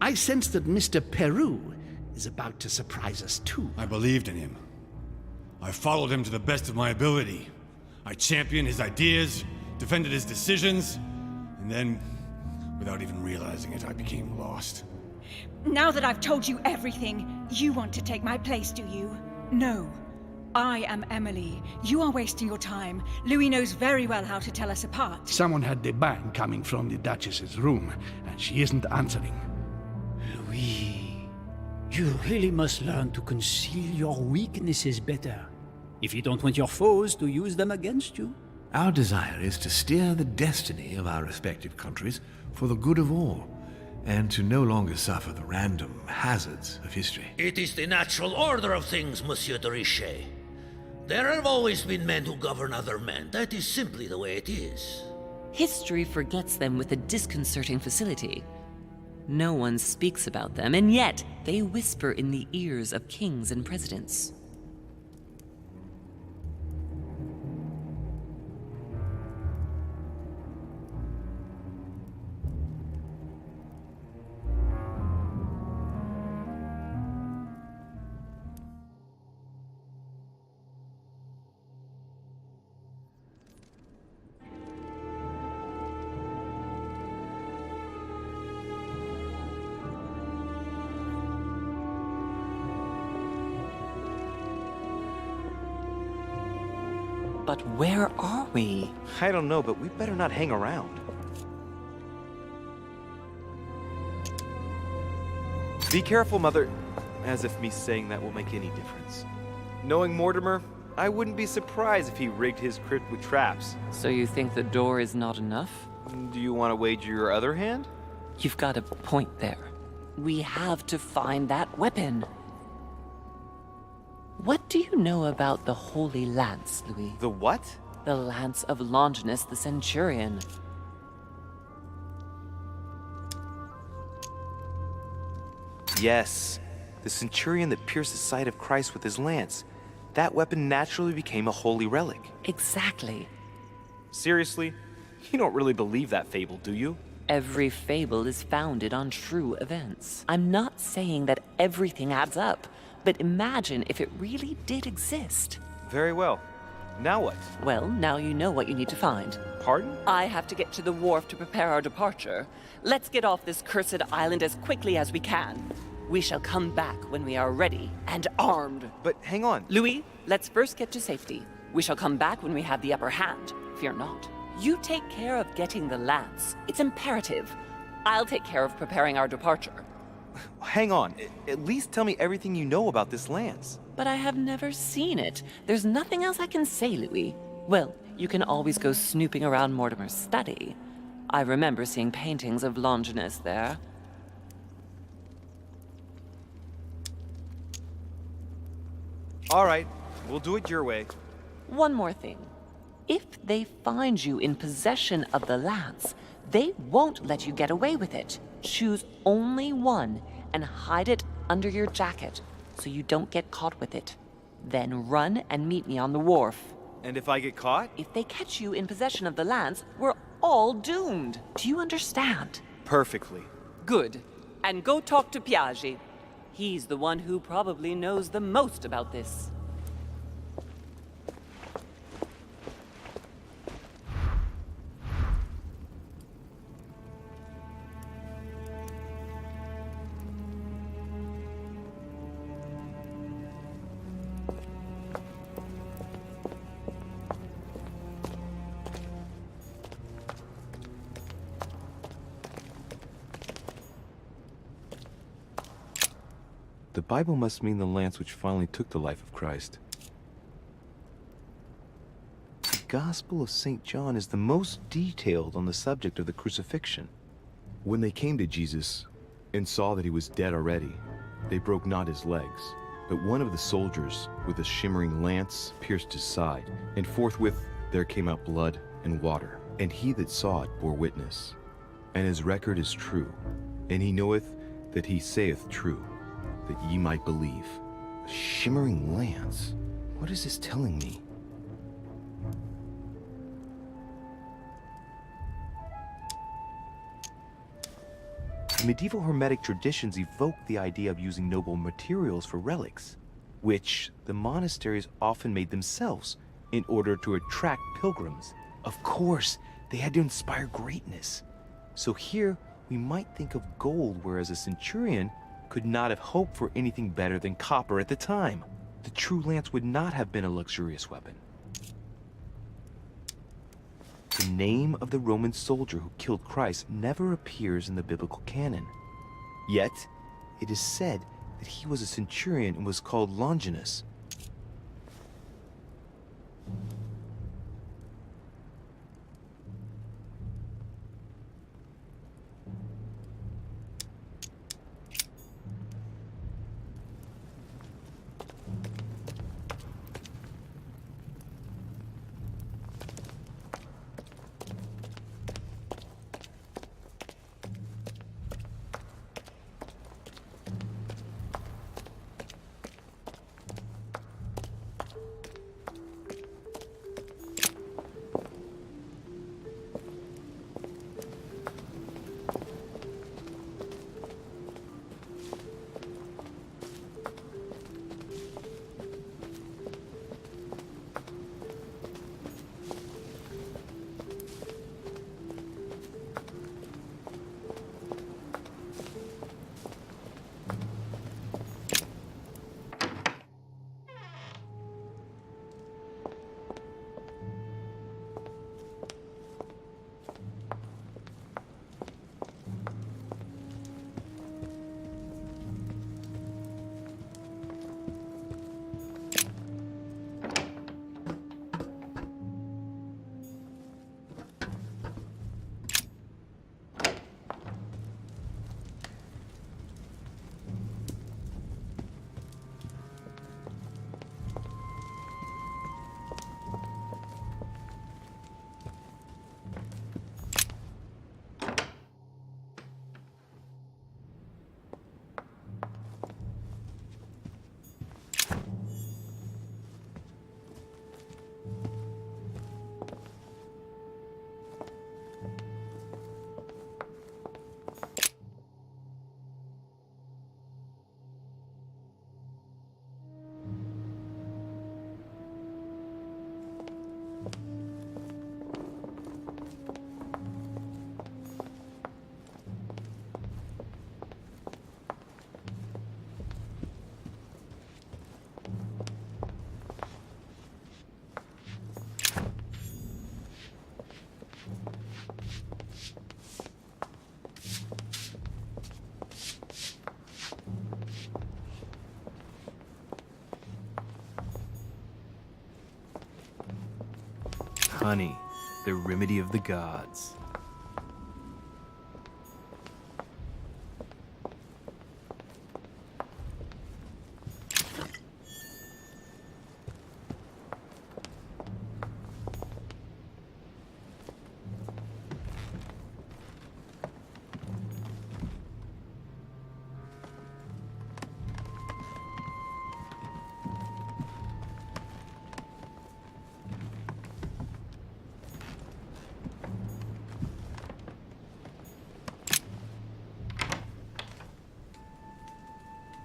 I sense that Mr. Peru is about to surprise us too. I believed in him. I followed him to the best of my ability. I championed his ideas, defended his decisions, and then, without even realizing it, I became lost. Now that I've told you everything, you want to take my place, do you? No. I am Emily. You are wasting your time. Louis knows very well how to tell us apart. Someone had the bang coming from the Duchess's room, and she isn't answering. Louis, you really must learn to conceal your weaknesses better, if you don't want your foes to use them against you. Our desire is to steer the destiny of our respective countries for the good of all, and to no longer suffer the random hazards of history. It is the natural order of things, Monsieur de Richet. There have always been men who govern other men. That is simply the way it is. History forgets them with a disconcerting facility. No one speaks about them, and yet they whisper in the ears of kings and presidents. But where are we? I don't know, but we better not hang around. Be careful, Mother. As if me saying that will make any difference. Knowing Mortimer, I wouldn't be surprised if he rigged his crypt with traps. So you think the door is not enough? Do you want to wager your other hand? You've got a point there. We have to find that weapon. What do you know about the Holy Lance, Louis? The what? The Lance of Longinus the Centurion. Yes, the centurion that pierced the side of Christ with his lance. That weapon naturally became a holy relic. Exactly. Seriously? You don't really believe that fable, do you? Every fable is founded on true events. I'm not saying that everything adds up, but imagine if it really did exist. Very well. Now what? Well, now you know what you need to find. Pardon? I have to get to the wharf to prepare our departure. Let's get off this cursed island as quickly as we can. We shall come back when we are ready and armed. But hang on. Louis, let's first get to safety. We shall come back when we have the upper hand. Fear not. You take care of getting the lance. It's imperative. I'll take care of preparing our departure. Hang on. At least tell me everything you know about this lance. But I have never seen it. There's nothing else I can say, Louis. Well, you can always go snooping around Mortimer's study. I remember seeing paintings of Longinus there. All right, we'll do it your way. One more thing. If they find you in possession of the lance, they won't let you get away with it. Choose only one and hide it under your jacket so you don't get caught with it. Then run and meet me on the wharf. And if I get caught? If they catch you in possession of the lance, we're all doomed. Do you understand? Perfectly. Good. And go talk to Piaggi. He's the one who probably knows the most about this. The Bible must mean the lance which finally took the life of Christ. The Gospel of St. John is the most detailed on the subject of the crucifixion. When they came to Jesus and saw that he was dead already, they broke not his legs, but one of the soldiers with a shimmering lance pierced his side, and forthwith there came out blood and water. And he that saw it bore witness, and his record is true, and he knoweth that he saith true, that ye might believe. A shimmering lance? What is this telling me? Medieval Hermetic traditions evoked the idea of using noble materials for relics, which the monasteries often made themselves in order to attract pilgrims. Of course, they had to inspire greatness. So here, we might think of gold, whereas a centurion could not have hoped for anything better than copper at the time. The true lance would not have been a luxurious weapon. The name of the Roman soldier who killed Christ never appears in the biblical canon. Yet, it is said that he was a centurion and was called Longinus. Honey, the remedy of the gods.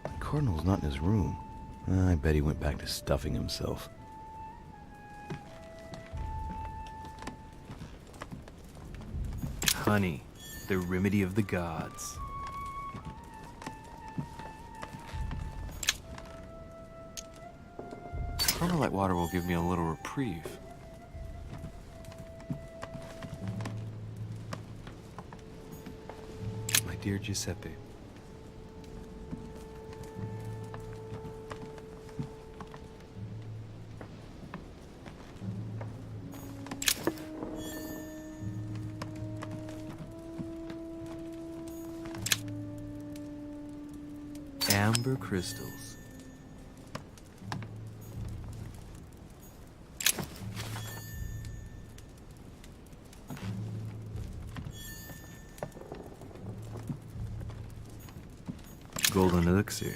The Cardinal's not in his room. I bet he went back to stuffing himself. Honey, the remedy of the gods. Carmelite water will give me a little reprieve. My dear Giuseppe, Amber crystals. Golden elixir.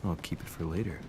I'll keep it for later.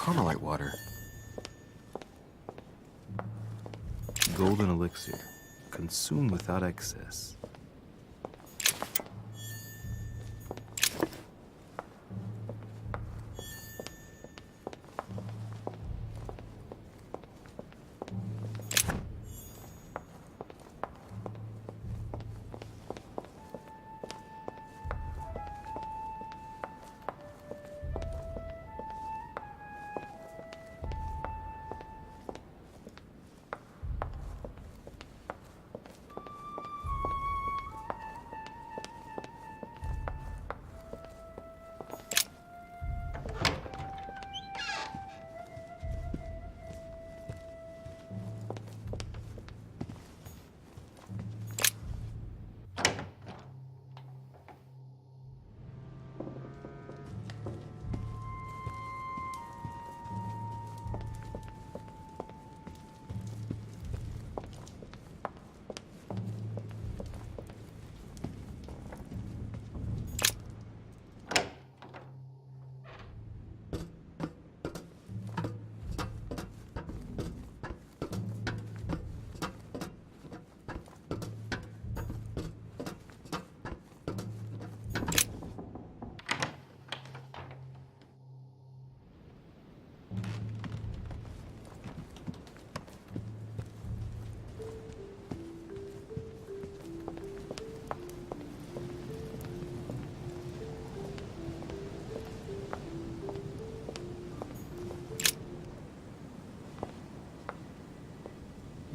Carmelite water. Golden elixir. Consume without excess.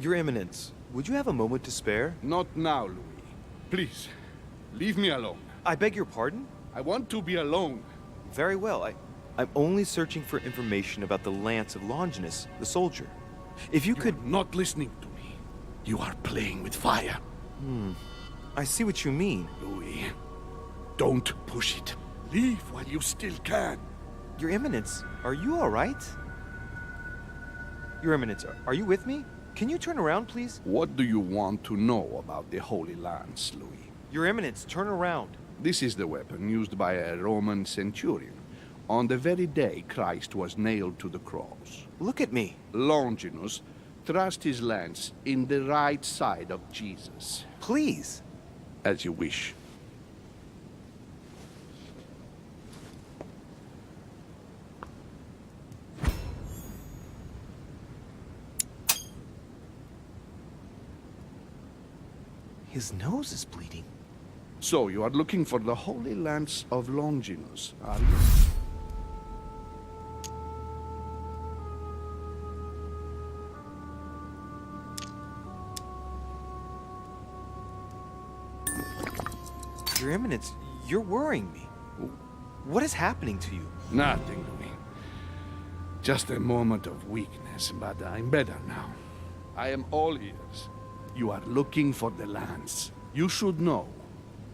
Your Eminence, would you have a moment to spare? Not now, Louis. Please, leave me alone. I beg your pardon? I want to be alone. Very well. I'm only searching for information about the lance of Longinus, the soldier. If you could... You're not listening to me. You are playing with fire. I see what you mean. Louis, don't push it. Leave while you still can. Your Eminence, are you all right? Your Eminence, are you with me? Can you turn around, please? What do you want to know about the Holy Lance, Louis? Your Eminence, turn around. This is the weapon used by a Roman centurion on the very day Christ was nailed to the cross. Look at me. Longinus thrust his lance in the right side of Jesus. Please. As you wish. His nose is bleeding. So, you are looking for the Holy Lance of Longinus, are you? Your Eminence, you're worrying me. What is happening to you? Nothing, Louis. Just a moment of weakness, but I'm better now. I am all ears. You are looking for the lance. You should know,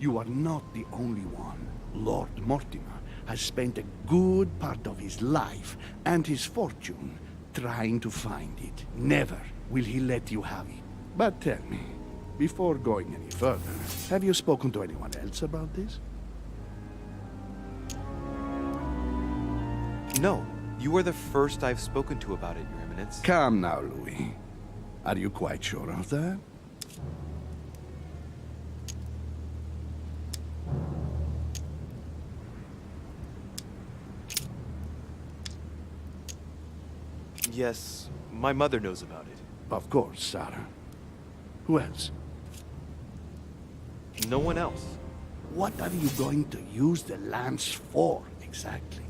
you are not the only one. Lord Mortimer has spent a good part of his life and his fortune trying to find it. Never will he let you have it. But tell me, before going any further, have you spoken to anyone else about this? No, you are the first I've spoken to about it, Your Eminence. Come now, Louis. Are you quite sure of that? Yes, my mother knows about it. Of course, Sarah. Who else? No one else. What are you going to use the lance for, exactly?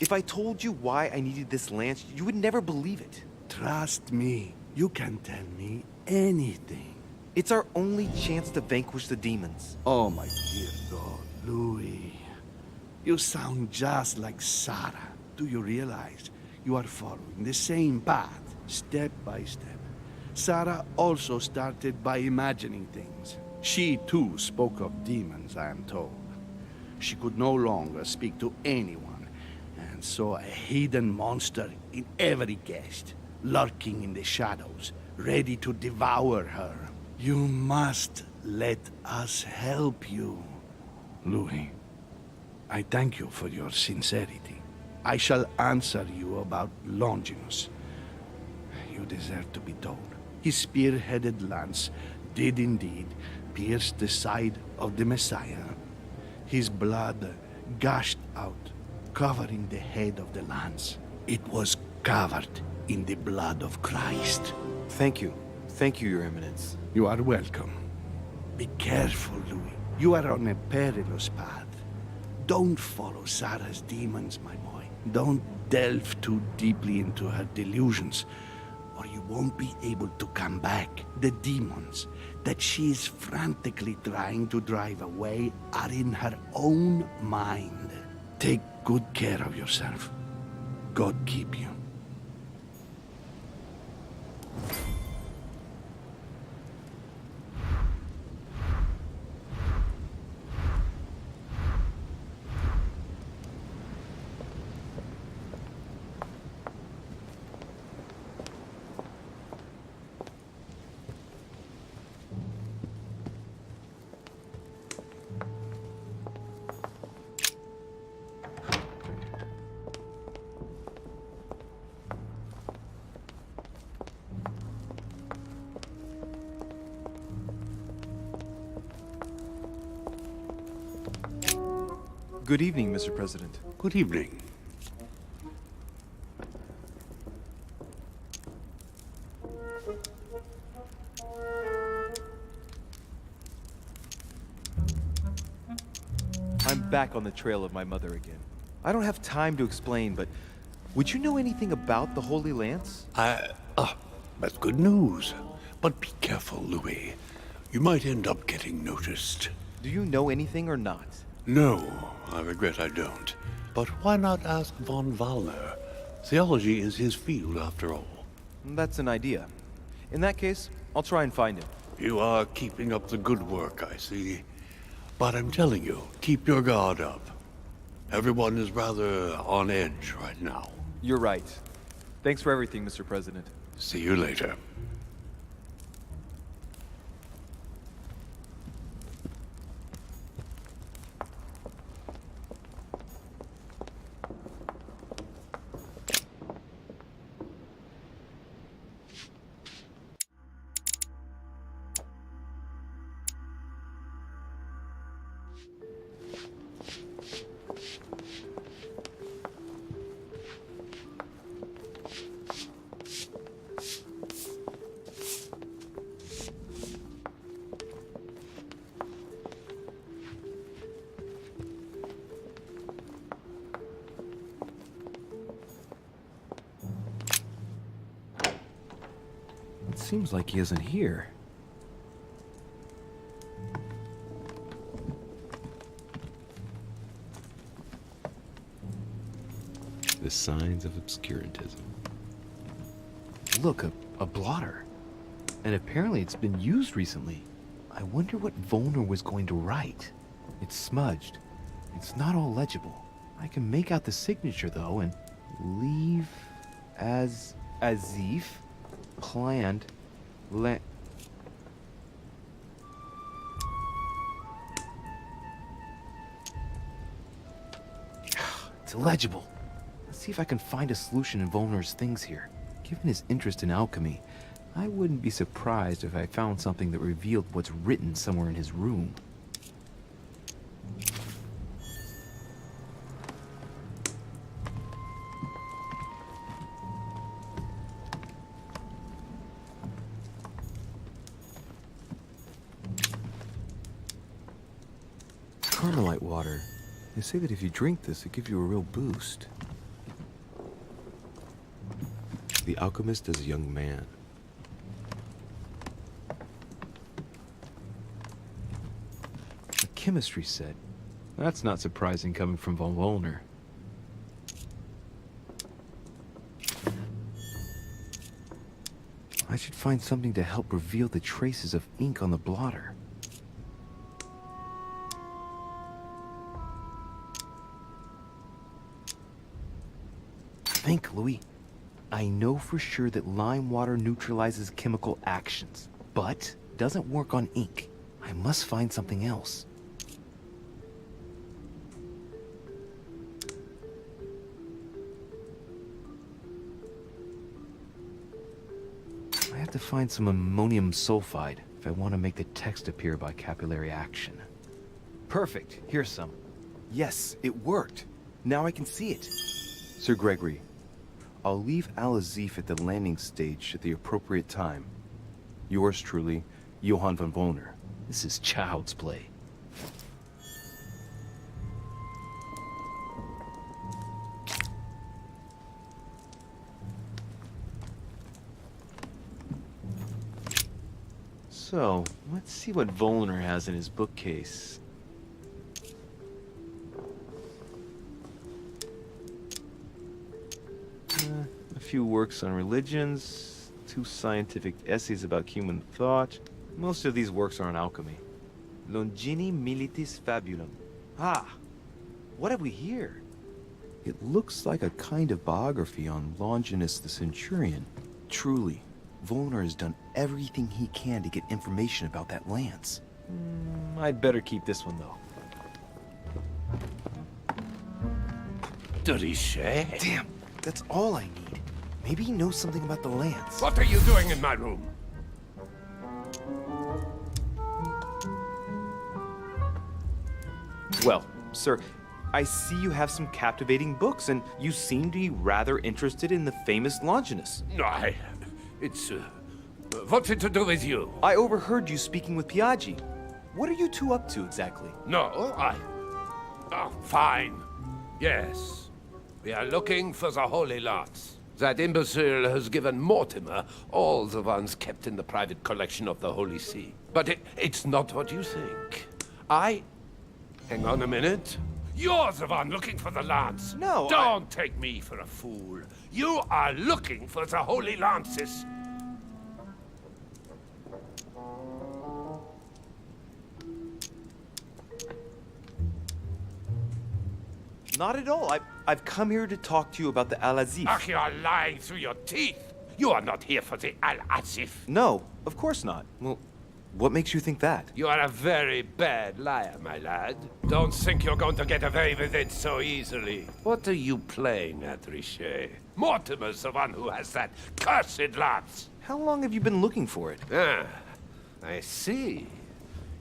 If I told you why I needed this lance, you would never believe it. Trust me, you can tell me anything. It's our only chance to vanquish the demons. Oh my dear God, Louis. You sound just like Sarah. Do you realize you are following the same path, step by step? Sarah also started by imagining things. She too spoke of demons, I am told. She could no longer speak to anyone, and saw a hidden monster in every guest, lurking in the shadows, ready to devour her. You must let us help you. Louis, I thank you for your sincerity. I shall answer you about Longinus. You deserve to be told. His spear-headed lance did indeed pierce the side of the Messiah. His blood gushed out, covering the head of the lance. It was covered in the blood of Christ. Thank you. Thank you, Your Eminence. You are welcome. Be careful, Louis. You are on a perilous path. Don't follow Sarah's demons, my boy. Don't delve too deeply into her delusions, or you won't be able to come back. The demons that she is frantically trying to drive away are in her own mind. Take good care of yourself. God keep you. Good evening, Mr. President. Good evening. I'm back on the trail of my mother again. I don't have time to explain, but would you know anything about the Holy Lance? That's good news. But be careful, Louis. You might end up getting noticed. Do you know anything or not? No, I regret I don't. But why not ask von Wallner? Theology is his field, after all. That's an idea. In that case, I'll try and find him. You are keeping up the good work, I see. But I'm telling you, keep your guard up. Everyone is rather on edge right now. You're right. Thanks for everything, Mr. President. See you later. It seems like he isn't here. The signs of obscurantism. Look, a blotter. And apparently it's been used recently. I wonder what Volner was going to write. It's smudged. It's not all legible. I can make out the signature though, and leave as if planned It's illegible. Let's see if I can find a solution in Volner's things here. Given his interest in alchemy, I wouldn't be surprised if I found something that revealed what's written somewhere in his room. Carmelite water. They say that if you drink this, it gives you a real boost. The alchemist is a young man. A chemistry set. That's not surprising coming from von Volner. I should find something to help reveal the traces of ink on the blotter. Think, Louis. I know for sure that lime water neutralizes chemical actions, but doesn't work on ink. I I must find something else. I have to find some ammonium sulfide if I want to make the text appear by capillary action. Perfect. Here's some. Yes, it worked. Now I can see it. Sir Gregory, I'll leave Al-Azif at the landing stage at the appropriate time. Yours truly, Johann von Wollner. This is child's play. So, let's see what Wollner has in his bookcase. A few works on religions, 2 scientific essays about human thought. Most of these works are on alchemy. Longini Militis Fabulum. Ah, what have we here? It looks like a kind of biography on Longinus the Centurion. Truly, Wollner has done everything he can to get information about that lance. I'd better keep this one, though. Richet? Damn, that's all I need. Maybe he knows something about the lance. What are you doing in my room? Well, sir, I see you have some captivating books, and you seem to be rather interested in the famous Longinus. It's, what's it to do with you? I overheard you speaking with Piaggi. What are you two up to exactly? No, Oh, fine. Yes. We are looking for the Holy Lance. That imbecile has given Mortimer all the ones kept in the private collection of the Holy See. But it's not what you think. Hang on a minute. You're the one looking for the lance. No, Don't take me for a fool. You are looking for the Holy Lances. Not at all. I've come here to talk to you about the Al-Azif. Ach, you are lying through your teeth. You are not here for the Al-Azif. No, of course not. Well, what makes you think that? You are a very bad liar, my lad. Don't think you're going to get away with it so easily. What are you playing at, Richet? Mortimer's the one who has that cursed lance. How long have you been looking for it? Ah, I see.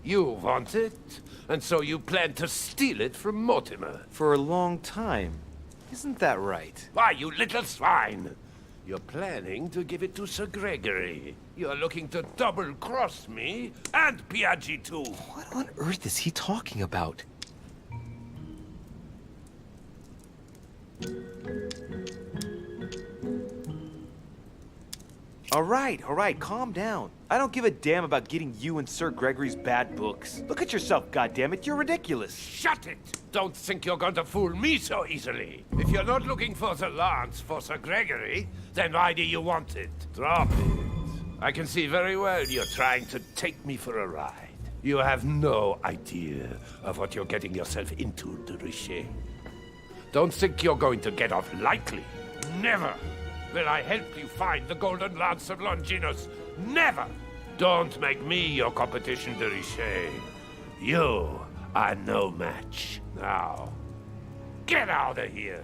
You want it, and so you plan to steal it from Mortimer. For a long time. Isn't that right? Why, you little swine! You're planning to give it to Sir Gregory. You're looking to double-cross me, and Piaggi too. What on earth is he talking about? All right, calm down. I don't give a damn about getting you and Sir Gregory's bad books. Look at yourself, goddammit, you're ridiculous. Shut it! Don't think you're going to fool me so easily. If you're not looking for the lance for Sir Gregory, then why do you want it? Drop it. I can see very well you're trying to take me for a ride. You have no idea of what you're getting yourself into, de Richet. Don't think you're going to get off lightly. Never will I help you find the golden lance of Longinus. Never! Don't make me your competition, de Richet. You are no match. Now, get out of here.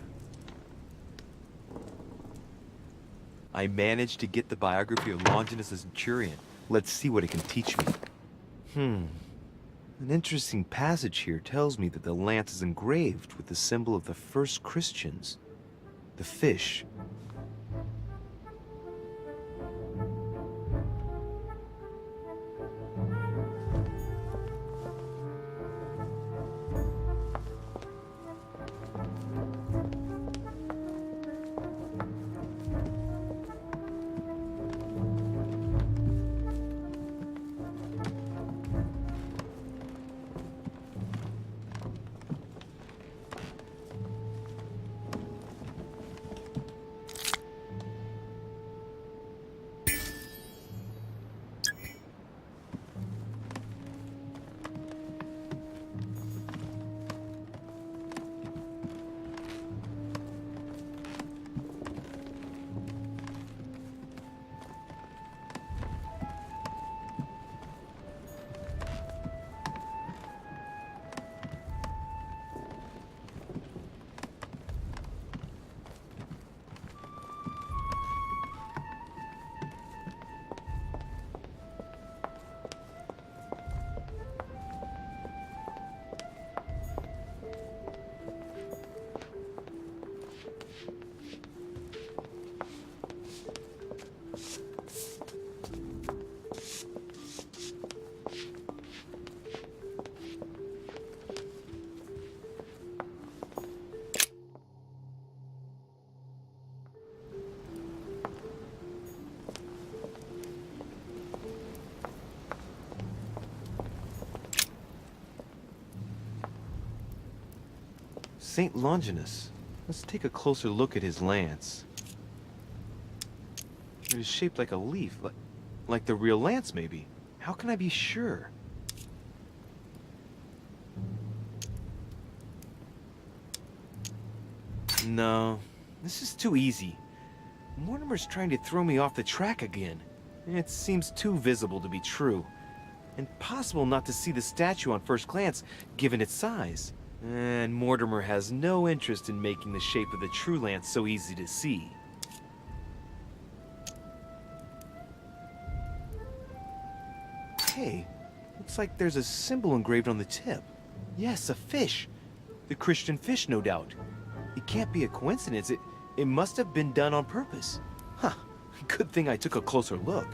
I managed to get the biography of Longinus the Centurion. Let's see what it can teach me. An interesting passage here tells me that the lance is engraved with the symbol of the first Christians, the fish. Saint Longinus. Let's take a closer look at his lance. It is shaped like a leaf, like the real lance, maybe. How can I be sure? No, this is too easy. Mortimer's trying to throw me off the track again. It seems too visible to be true. Impossible not to see the statue on first glance, given its size. And Mortimer has no interest in making the shape of the true lance so easy to see. Hey, looks like there's a symbol engraved on the tip. Yes, a fish. The Christian fish, no doubt. It can't be a coincidence. It must have been done on purpose. Huh. Good thing I took a closer look.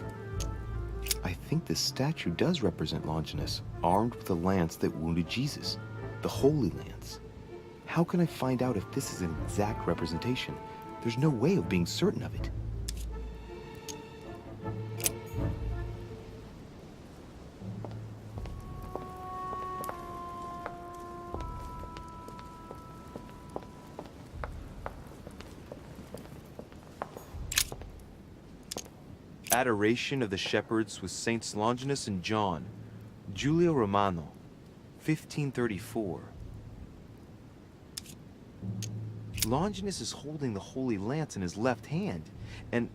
I think this statue does represent Longinus, armed with the lance that wounded Jesus, the Holy Lance. How can I find out if this is an exact representation? There's no way of being certain of it. Adoration of the Shepherds with Saints Longinus and John, Giulio Romano, 1534. Longinus is holding the Holy Lance in his left hand, and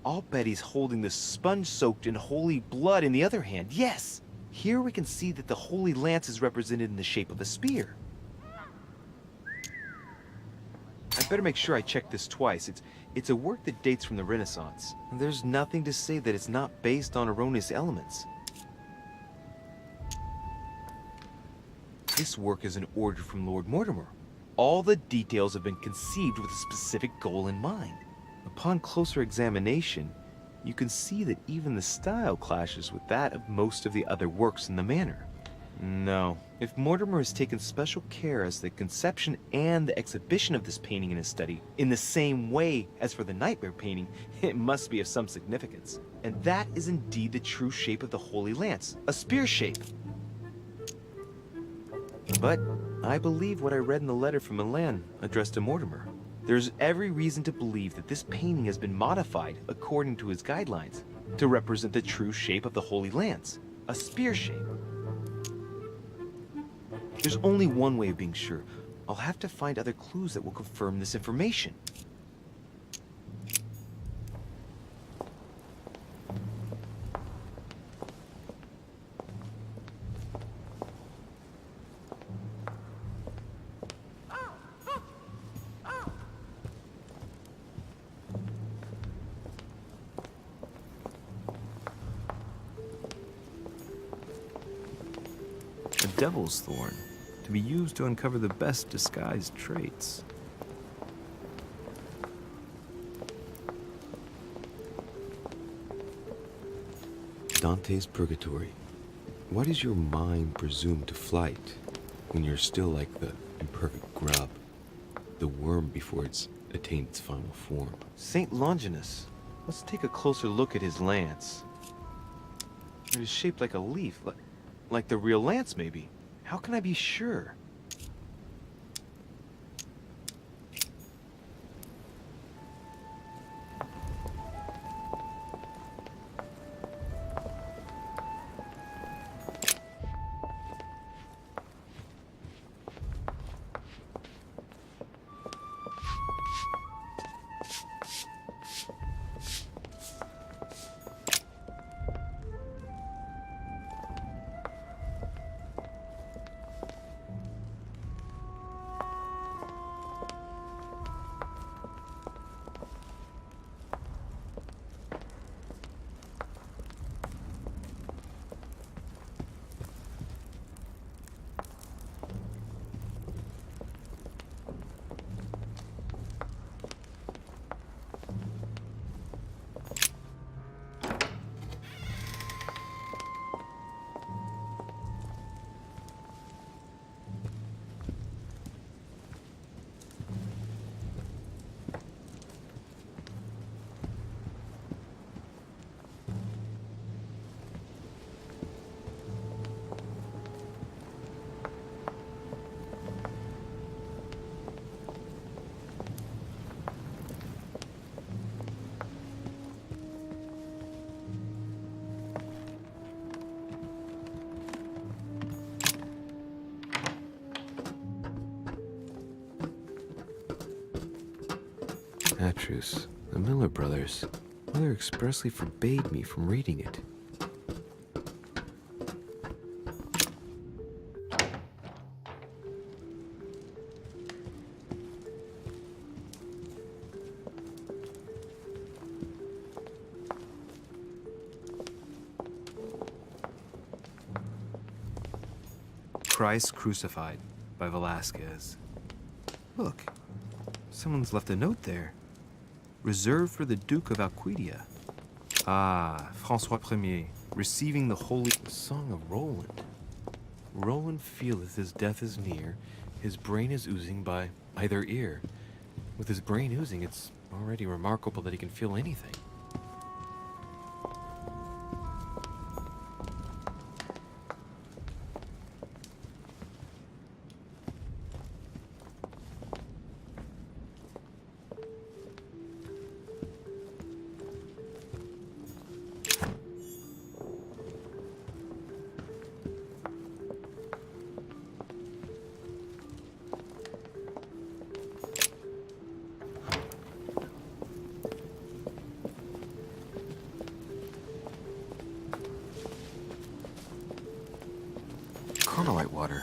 I'll bet he's holding the sponge soaked in holy blood in the other hand. Yes! Here we can see that the Holy Lance is represented in the shape of a spear. I better make sure I check this twice. It's a work that dates from the Renaissance. There's nothing to say that it's not based on erroneous elements. This work is an order from Lord Mortimer. All the details have been conceived with a specific goal in mind. Upon closer examination, you can see that even the style clashes with that of most of the other works in the manor. No. If Mortimer has taken special care as the conception and the exhibition of this painting in his study, in the same way as for the Nightmare painting, it must be of some significance. And that is indeed the true shape of the Holy Lance, a spear shape. But I believe what I read in the letter from Milan addressed to Mortimer. There's every reason to believe that this painting has been modified according to his guidelines to represent the true shape of the Holy Lance, a spear shape. There's only one way of being sure. I'll have to find other clues that will confirm this information. A devil's thorn, to be used to uncover the best disguised traits. Dante's Purgatory. Why does your mind presume to flight when you're still like the imperfect grub, the worm before it's attained its final form? Saint Longinus. Let's take a closer look at his lance. It is shaped like a leaf, like the real lance, maybe. How can I be sure? Atrus, the Miller brothers. Mother expressly forbade me from reading it. Christ Crucified by Velasquez. Look, someone's left a note there. Reserved for the Duke of Alquidia. Ah, François Ier, receiving the holy Song of Roland. Roland feeleth his death is near, his brain is oozing by either ear. With his brain oozing, it's already remarkable that he can feel anything. Carmelite water.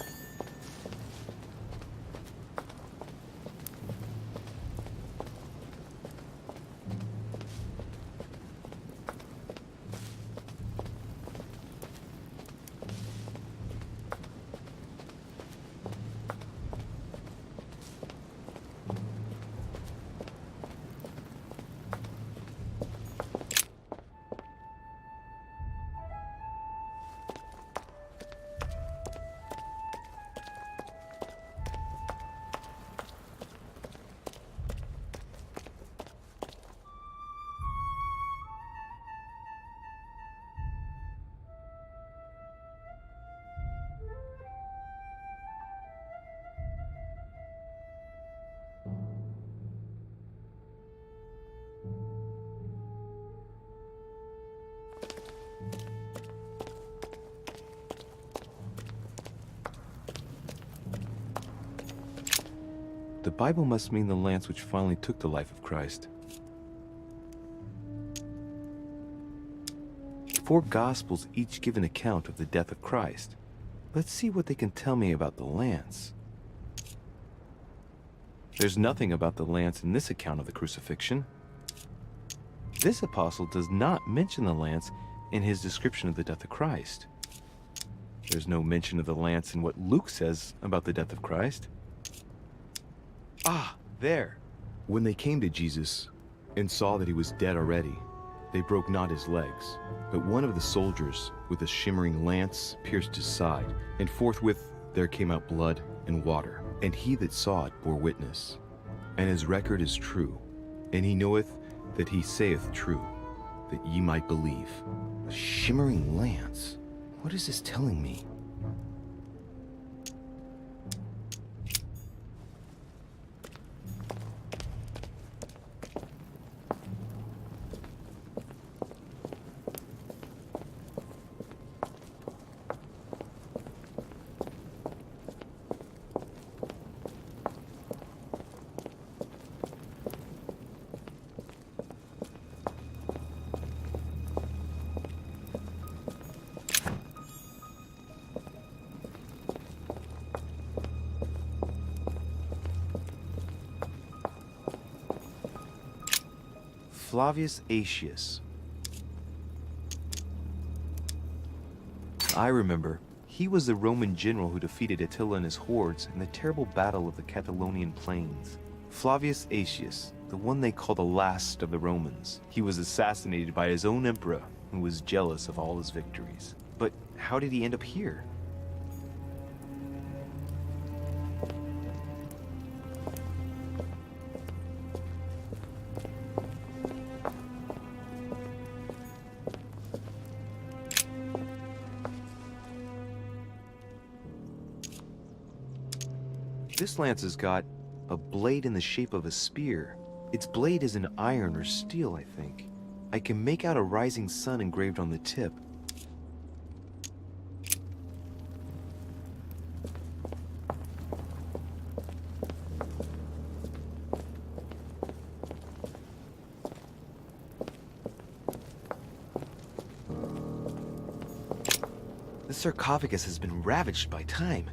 The Bible must mean the lance which finally took the life of Christ. 4 Gospels each give an account of the death of Christ. Let's see what they can tell me about the lance. There's nothing about the lance in this account of the crucifixion. This apostle does not mention the lance in his description of the death of Christ. There's no mention of the lance in what Luke says about the death of Christ. Ah, there. When they came to Jesus and saw that he was dead already, they broke not his legs, but one of the soldiers with a shimmering lance pierced his side, and forthwith there came out blood and water. And he that saw it bore witness, and his record is true, and he knoweth that he saith true, that ye might believe. A shimmering lance? What is this telling me? Flavius Aetius. I remember. He was the Roman general who defeated Attila and his hordes in the terrible battle of the Catalonian plains. Flavius Aetius, the one they call the last of the Romans. He was assassinated by his own emperor, who was jealous of all his victories. But how did he end up here? This lance has got a blade in the shape of a spear. Its blade is in iron or steel, I think. I can make out a rising sun engraved on the tip. sarcophagus has been ravaged by time.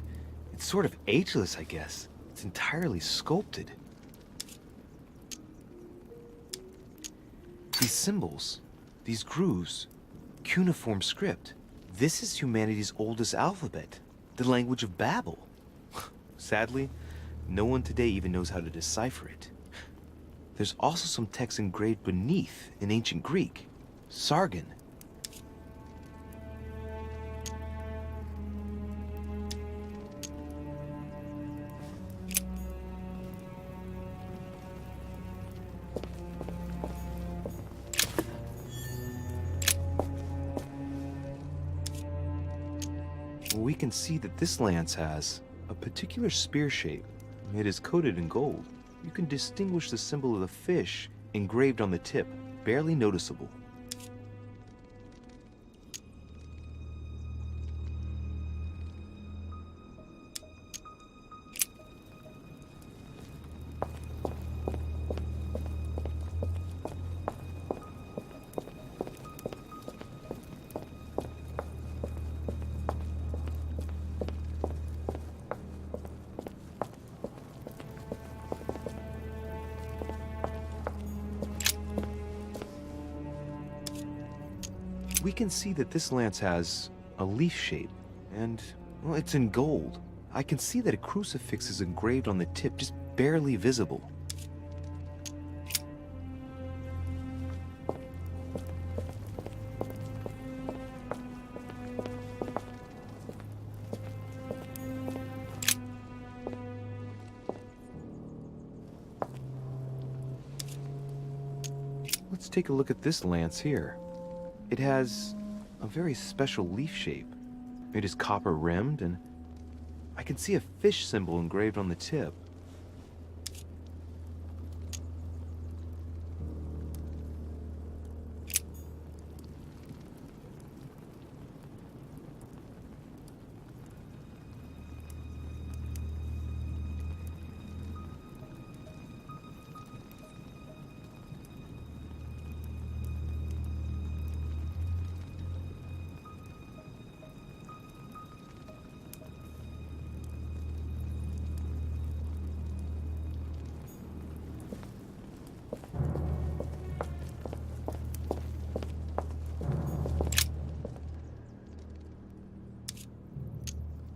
It's sort of ageless, I guess. It's entirely sculpted. These symbols, these grooves, cuneiform script. This is humanity's oldest alphabet, the language of Babel. Sadly, no one today even knows how to decipher it. There's also some text engraved beneath in ancient Greek, Sargon. We can see that this lance has a particular spear shape. It is coated in gold. You can distinguish the symbol of the fish engraved on the tip, barely noticeable. We can see that this lance has a leaf shape, and, well, it's in gold. I can see that a crucifix is engraved on the tip, just barely visible. Let's take a look at this lance here. It has a very special leaf shape. It is copper rimmed, and I can see a fish symbol engraved on the tip.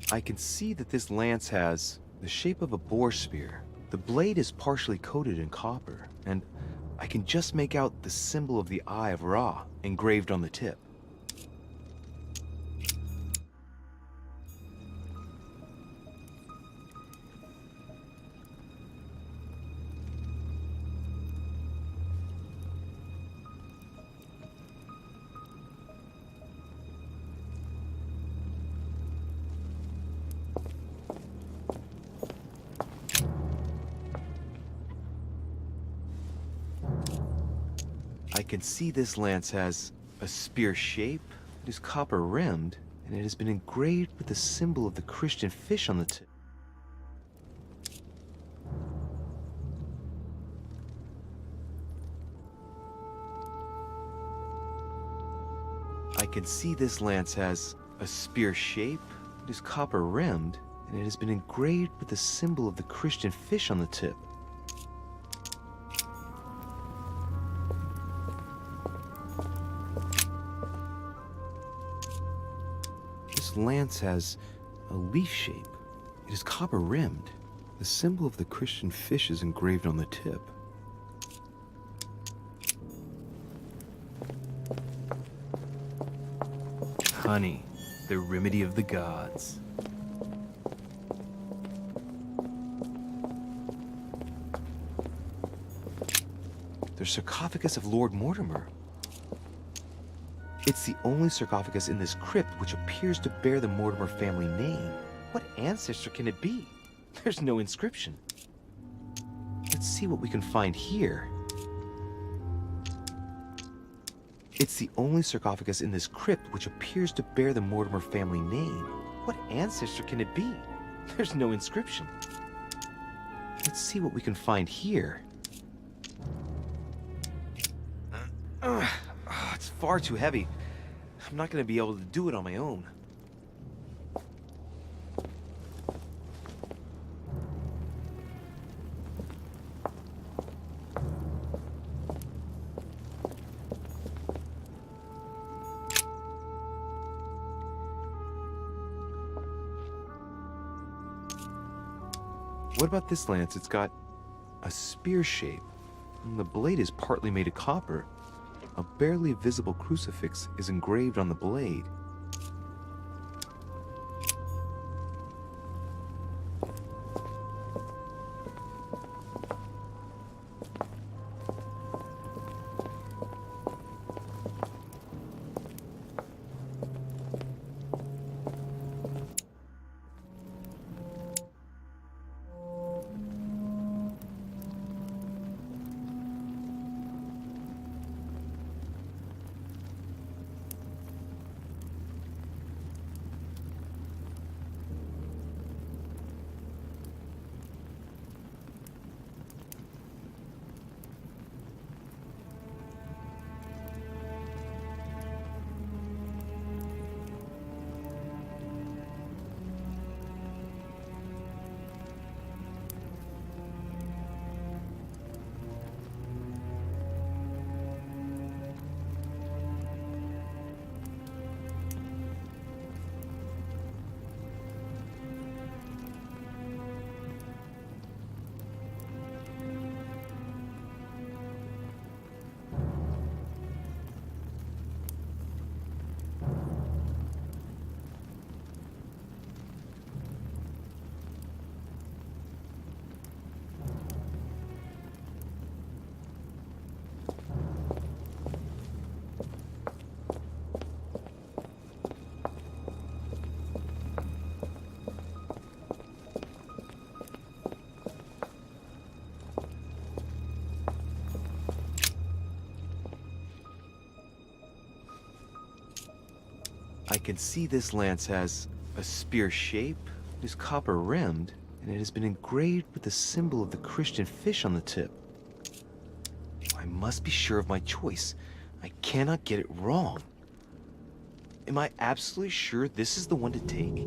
I can see that this lance has the shape of a boar spear. The blade is partially coated in copper, and I can just make out the symbol of the Eye of Ra engraved on the tip. I can see this lance has a spear shape, it is copper rimmed, and it has been engraved with the symbol of the Christian fish on the tip. I can see this lance has a spear shape, it is copper rimmed, and it has been engraved with the symbol of the Christian fish on the tip. This lance has a leaf shape. It is copper rimmed. The symbol of the Christian fish is engraved on the tip. Honey, the remedy of the gods. The sarcophagus of Lord Mortimer. It's the only sarcophagus in this crypt which appears to bear the Mortimer family name. What ancestor can it be? There's no inscription. Let's see what we can find here. It's the only sarcophagus in this crypt which appears to bear the Mortimer family name. What ancestor can it be? There's no inscription. Let's see what we can find here. It's far too heavy. I'm not going to be able to do it on my own. What about this lance? It's got a spear shape. And the blade is partly made of copper. A barely visible crucifix is engraved on the blade. I can see this lance has a spear shape, it is copper rimmed, and it has been engraved with the symbol of the Christian fish on the tip. I must be sure of my choice. I cannot get it wrong. Am I absolutely sure this is the one to take?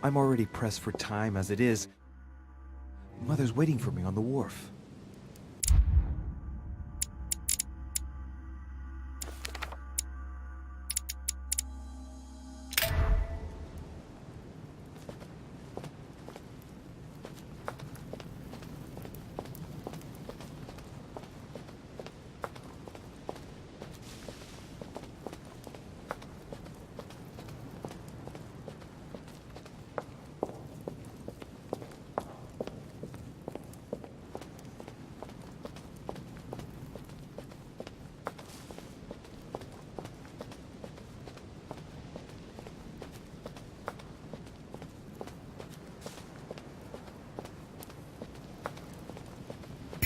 I'm already pressed for time as it is. Mother's waiting for me on the wharf.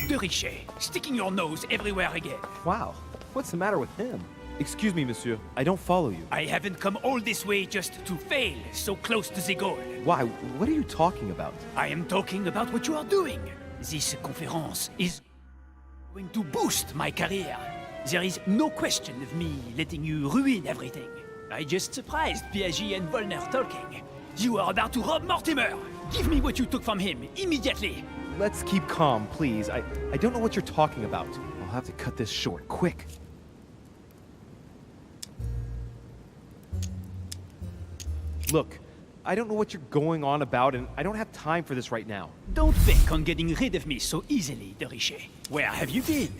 De Richet, sticking your nose everywhere again. Wow, what's the matter with him? Excuse me, monsieur. I don't follow you. I haven't come all this way just to fail so close to the goal. Why? What are you talking about? I am talking about what you are doing. This conference is going to boost my career. There is no question of me letting you ruin everything. I just surprised Piaget and Volner talking. You are about to rob Mortimer. Give me what you took from him, immediately. Let's keep calm, please. I don't know what you're talking about. I'll have to cut this short, quick. Look, I don't know what you're going on about, and I don't have time for this right now. Don't think on getting rid of me so easily, de Richet. Where have you been?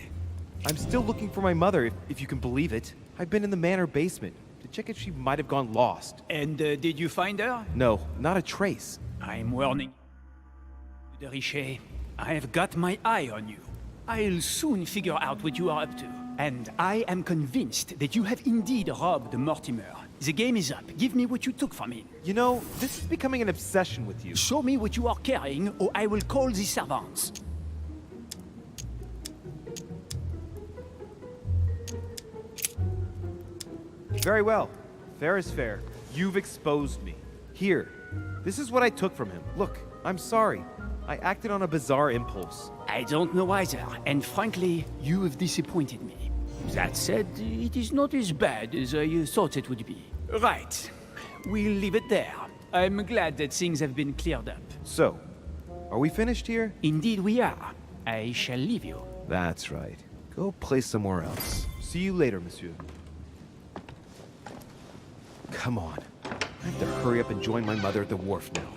I'm still looking for my mother, if you can believe it. I've been in the manor basement to check if she might have gone lost. And did you find her? No, not a trace. I'm warning you, de Richet. I have got my eye on you. I'll soon figure out what you are up to. And I am convinced that you have indeed robbed Mortimer. The game is up. Give me what you took from him. You know, this is becoming an obsession with you. Show me what you are carrying, or I will call the servants. Very well. Fair is fair. You've exposed me. Here, this is what I took from him. Look, I'm sorry. I acted on a bizarre impulse. I don't know either, and frankly, you have disappointed me. That said, it is not as bad as I thought it would be. Right. We'll leave it there. I'm glad that things have been cleared up. So, are we finished here? Indeed we are. I shall leave you. That's right. Go play somewhere else. See you later, monsieur. Come on. I have to hurry up and join my mother at the wharf now.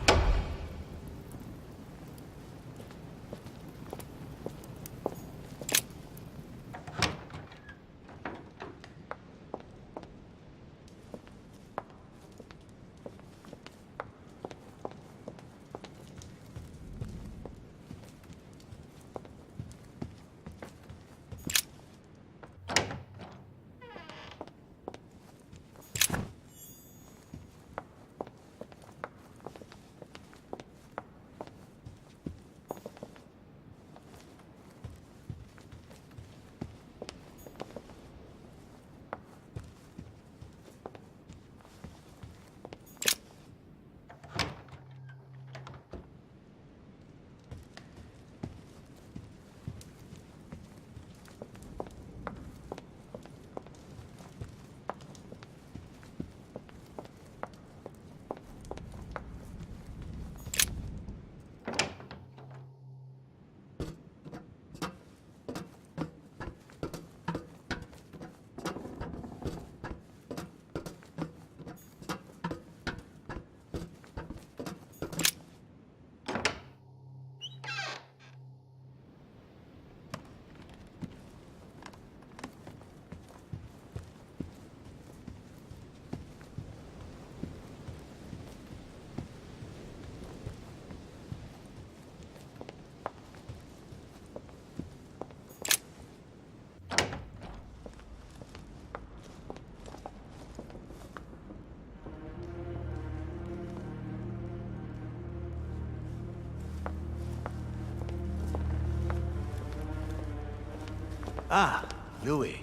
Ah, Louis.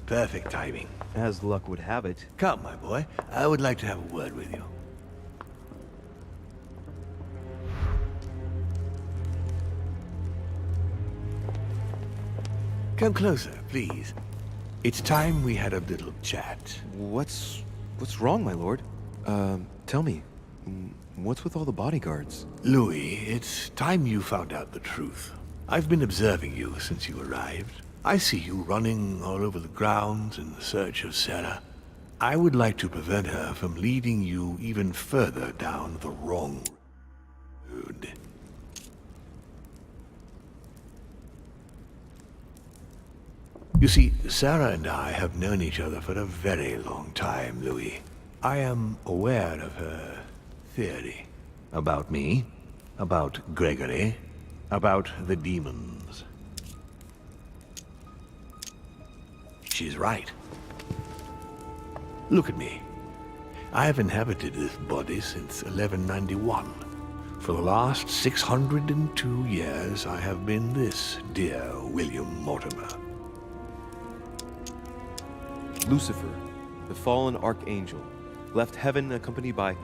Perfect timing. As luck would have it. Come, my boy. I would like to have a word with you. Come closer, please. It's time we had a little chat. What's wrong, my lord? Tell me. What's with all the bodyguards? Louis, it's time you found out the truth. I've been observing you since you arrived. I see you running all over the grounds in search of Sarah. I would like to prevent her from leading you even further down the wrong road. You see, Sarah and I have known each other for a very long time, Louis. I am aware of her theory. About me, about Gregory, about the demons. She's right. Look at me. I have inhabited this body since 1191. For the last 602 years, I have been this dear William Mortimer. Lucifer, the fallen archangel, left heaven accompanied by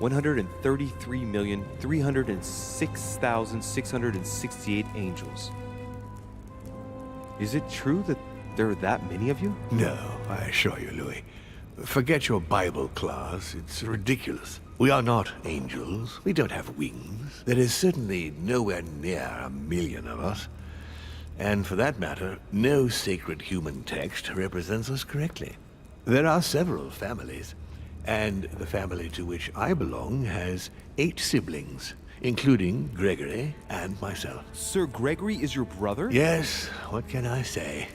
133,306,668 angels. Is it true that there are that many of you? No, I assure you, Louis. Forget your Bible class. It's ridiculous. We are not angels. We don't have wings. There is certainly nowhere near 1,000,000 of us. And for that matter, no sacred human text represents us correctly. There are several families, and the family to which I belong has 8 siblings, including Gregory and myself. Sir Gregory is your brother? Yes, what can I say?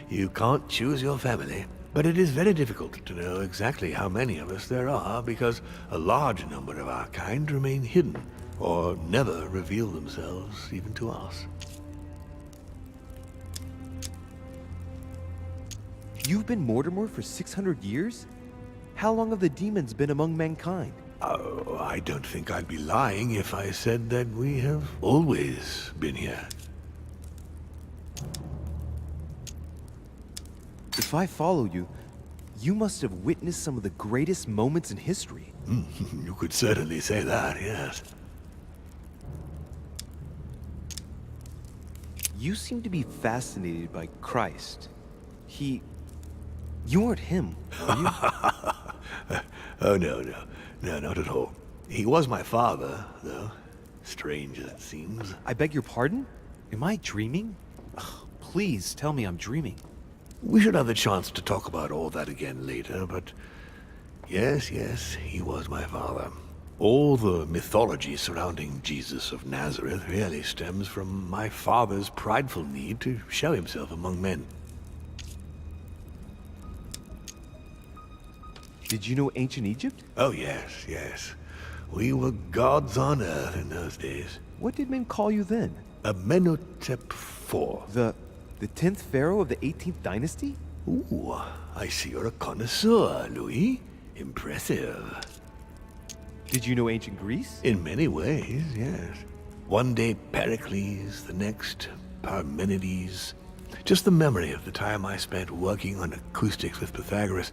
You can't choose your family. But it is very difficult to know exactly how many of us there are, because a large number of our kind remain hidden, or never reveal themselves even to us. You've been Mortimer for 600 years? How long have the demons been among mankind? Oh, I don't think I'd be lying if I said that we have always been here. If I follow you, you must have witnessed some of the greatest moments in history. You could certainly say that, yes. You seem to be fascinated by Christ. You aren't him, are you? Oh, no, not at all. He was my father, though. Strange as it seems. I beg your pardon? Am I dreaming? Ugh, please tell me I'm dreaming. We should have the chance to talk about all that again later, but yes, he was my father. All the mythology surrounding Jesus of Nazareth really stems from my father's prideful need to show himself among men. Did you know ancient Egypt? Oh, yes. We were gods on earth in those days. What did men call you then? Amenhotep IV. The 10th pharaoh of the 18th dynasty? Ooh, I see you're a connoisseur, Louis. Impressive. Did you know ancient Greece? In many ways, yes. One day Pericles, the next Parmenides. Just the memory of the time I spent working on acoustics with Pythagoras.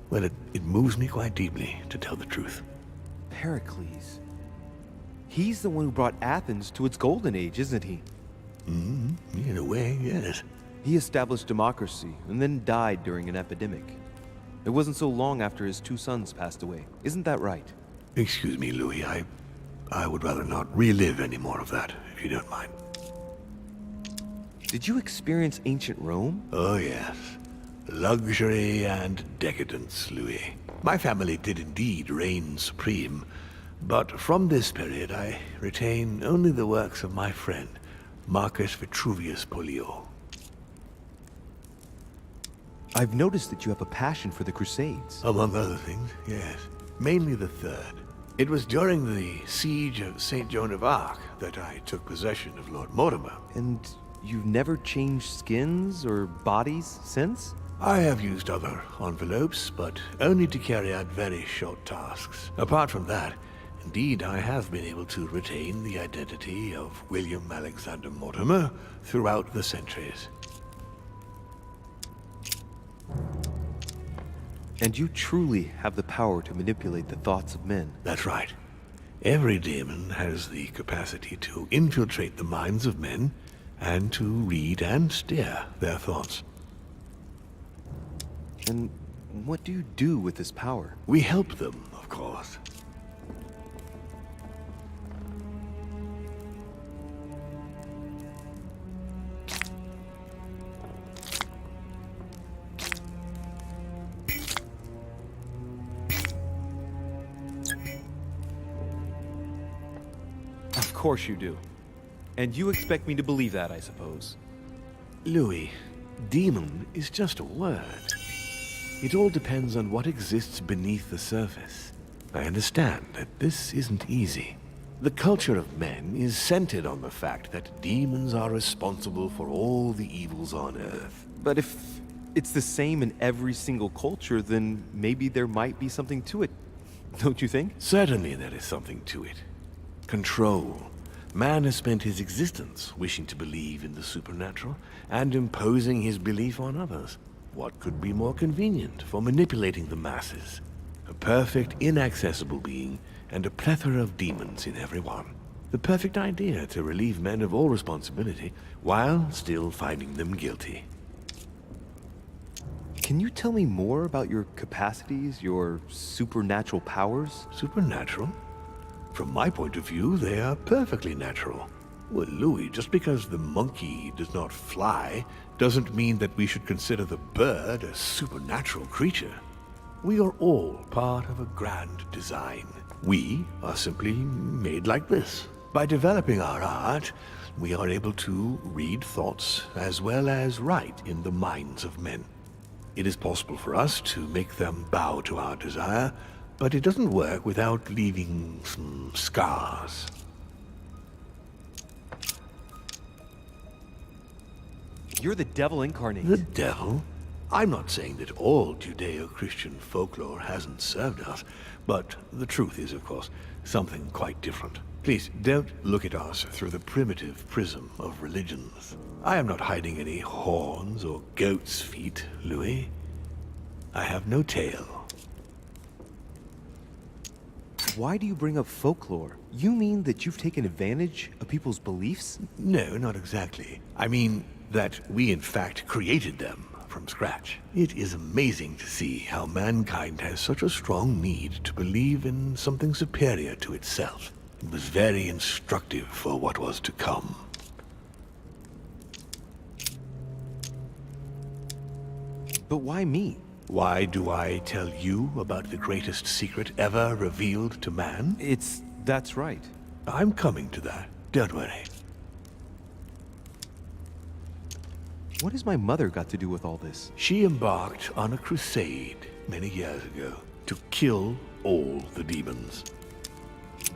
Well, it moves me quite deeply, to tell the truth. Pericles. He's the one who brought Athens to its golden age, isn't he? In a way, yes. He established democracy and then died during an epidemic. It wasn't so long after his 2 sons passed away. Isn't that right? Excuse me, Louis. I would rather not relive any more of that, if you don't mind. Did you experience ancient Rome? Oh, yes. Luxury and decadence, Louis. My family did indeed reign supreme, but from this period I retain only the works of my friend, Marcus Vitruvius Pollio. I've noticed that you have a passion for the Crusades. Among other things, yes. Mainly the third. It was during the siege of St. Joan of Arc that I took possession of Lord Mortimer. And you've never changed skins or bodies since? I have used other envelopes, but only to carry out very short tasks. Apart from that, indeed, I have been able to retain the identity of William Alexander Mortimer throughout the centuries. And you truly have the power to manipulate the thoughts of men. That's right. Every demon has the capacity to infiltrate the minds of men and to read and steer their thoughts. And what do you do with this power? We help them, of course. Of course you do. And you expect me to believe that, I suppose. Louis, demon is just a word. It all depends on what exists beneath the surface. I understand that this isn't easy. The culture of men is centered on the fact that demons are responsible for all the evils on Earth. But if it's the same in every single culture, then maybe there might be something to it. Don't you think? Certainly there is something to it. Control. Man has spent his existence wishing to believe in the supernatural and imposing his belief on others. What could be more convenient for manipulating the masses? A perfect, inaccessible being, and a plethora of demons in every one. The perfect idea to relieve men of all responsibility, while still finding them guilty. Can you tell me more about your capacities, your supernatural powers? Supernatural? From my point of view, they are perfectly natural. Well, Louis, just because the monkey does not fly, doesn't mean that we should consider the bird a supernatural creature. We are all part of a grand design. We are simply made like this. By developing our art, we are able to read thoughts as well as write in the minds of men. It is possible for us to make them bow to our desire, but it doesn't work without leaving some scars. You're the devil incarnate. The devil? I'm not saying that all Judeo-Christian folklore hasn't served us, but the truth is, of course, something quite different. Please, don't look at us through the primitive prism of religions. I am not hiding any horns or goat's feet, Louis. I have no tail. Why do you bring up folklore? You mean that you've taken advantage of people's beliefs? No, not exactly. I mean that we in fact created them from scratch. It is amazing to see how mankind has such a strong need to believe in something superior to itself. It was very instructive for what was to come. But why me? Why do I tell you about the greatest secret ever revealed to man? That's right. I'm coming to that. Don't worry. What has my mother got to do with all this? She embarked on a crusade many years ago to kill all the demons.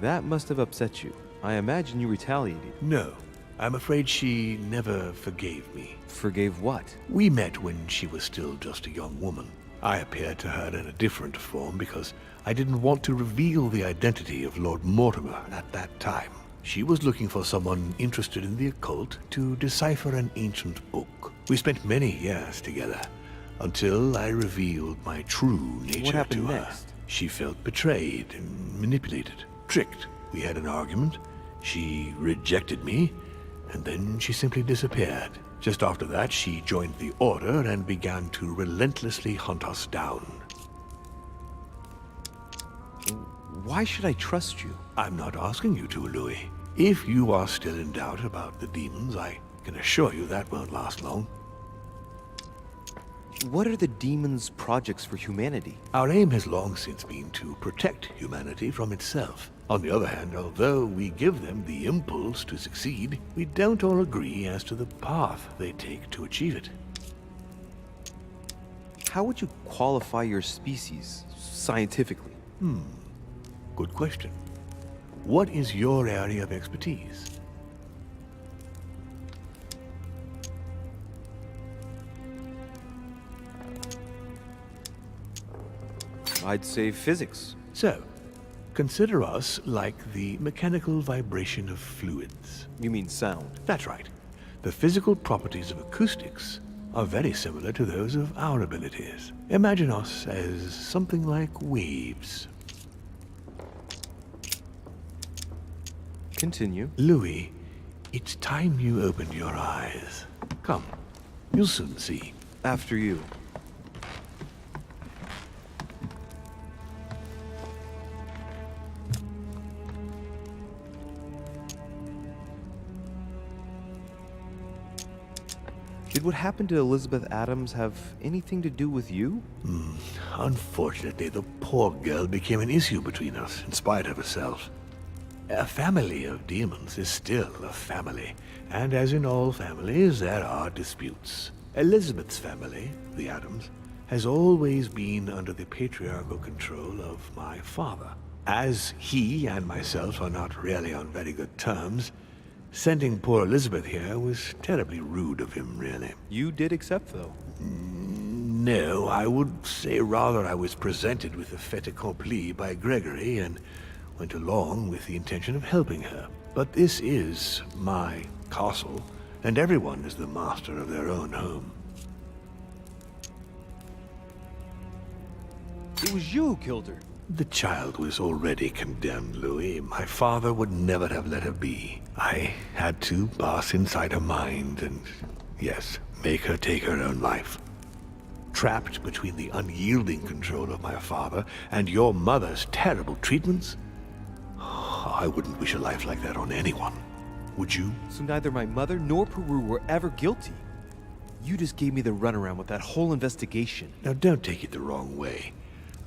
That must have upset you. I imagine you retaliated. No, I'm afraid she never forgave me. Forgave what? We met when she was still just a young woman. I appeared to her in a different form because I didn't want to reveal the identity of Lord Mortimer at that time. She was looking for someone interested in the occult to decipher an ancient book. We spent many years together until I revealed my true nature What happened to her. next? She felt betrayed and manipulated, tricked. We had an argument. She rejected me, and then she simply disappeared. Just after that, she joined the Order and began to relentlessly hunt us down. Why should I trust you? I'm not asking you to, Louis. If you are still in doubt about the demons, I can assure you that won't last long. What are the demons' projects for humanity? Our aim has long since been to protect humanity from itself. On the other hand, although we give them the impulse to succeed, we don't all agree as to the path they take to achieve it. How would you qualify your species, scientifically? Good question. What is your area of expertise? I'd say physics. So, consider us like the mechanical vibration of fluids. You mean sound? That's right. The physical properties of acoustics are very similar to those of our abilities. Imagine us as something like waves. Continue. Louis, it's time you opened your eyes. Come, you'll soon see. After you. Did what happened to Elizabeth Adams have anything to do with you? Unfortunately, the poor girl became an issue between us, in spite of herself. A family of demons is still a family, and as in all families, there are disputes. Elizabeth's family, the Adams, has always been under the patriarchal control of my father. As he and myself are not really on very good terms, sending poor Elizabeth here was terribly rude of him, really. You did accept, though. No, I would say rather I was presented with a fait accompli by Gregory and went along with the intention of helping her. But this is my castle, and everyone is the master of their own home. It was you who killed her. The child was already condemned, Louis. My father would never have let her be. I had to pass inside her mind and, yes, make her take her own life. Trapped between the unyielding control of my father and your mother's terrible treatments, I wouldn't wish a life like that on anyone. Would you? So neither my mother nor Peru were ever guilty. You just gave me the runaround with that whole investigation. Now don't take it the wrong way.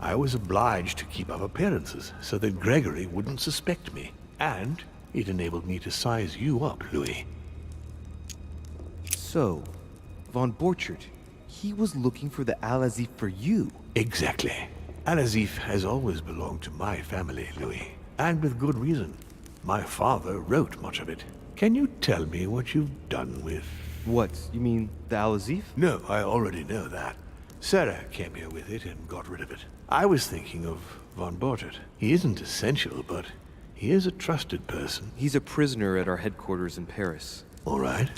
I was obliged to keep up appearances so that Gregory wouldn't suspect me. And it enabled me to size you up, Louis. So, von Borchert, he was looking for the Al-Azif for you. Exactly. Al-Azif has always belonged to my family, Louis. And with good reason. My father wrote much of it. Can you tell me what you've done with... What? You mean the Al-Azif? No, I already know that. Sarah came here with it and got rid of it. I was thinking of von Borchert. He isn't essential, but he is a trusted person. He's a prisoner at our headquarters in Paris. All right.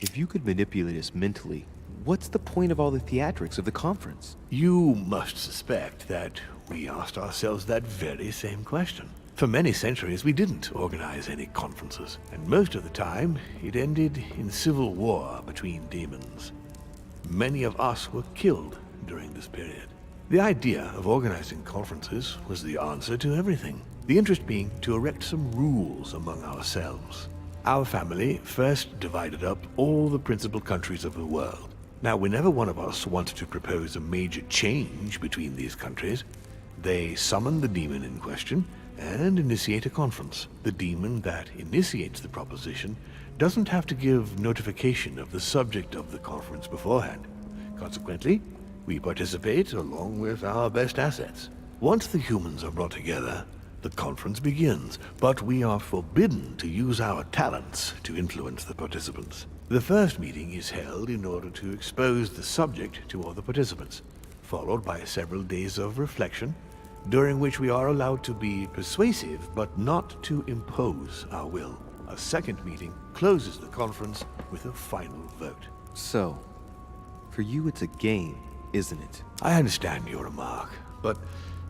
If you could manipulate us mentally, what's the point of all the theatrics of the conference? You must suspect that we asked ourselves that very same question. For many centuries, we didn't organize any conferences, and most of the time, it ended in civil war between demons. Many of us were killed during this period. The idea of organizing conferences was the answer to everything. The interest being to erect some rules among ourselves. Our family first divided up all the principal countries of the world. Now, whenever one of us wanted to propose a major change between these countries, they summon the demon in question and initiate a conference. The demon that initiates the proposition doesn't have to give notification of the subject of the conference beforehand. Consequently, we participate along with our best assets. Once the humans are brought together, the conference begins, but we are forbidden to use our talents to influence the participants. The first meeting is held in order to expose the subject to all the participants, followed by several days of reflection, during which we are allowed to be persuasive but not to impose our will. A second meeting closes the conference with a final vote. So, for you it's a game, isn't it? I understand your remark, but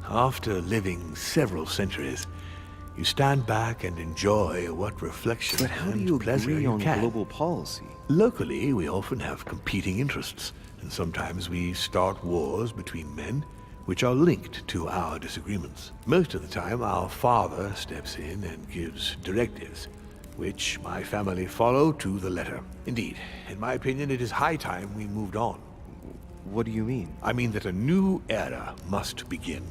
after living several centuries, you stand back and enjoy what reflection But how do and you pleasure agree you on can. global policy? Locally, we often have competing interests, and sometimes we start wars between men which are linked to our disagreements. Most of the time, our father steps in and gives directives, which my family follow to the letter. Indeed, in my opinion, it is high time we moved on. What do you mean? I mean that a new era must begin.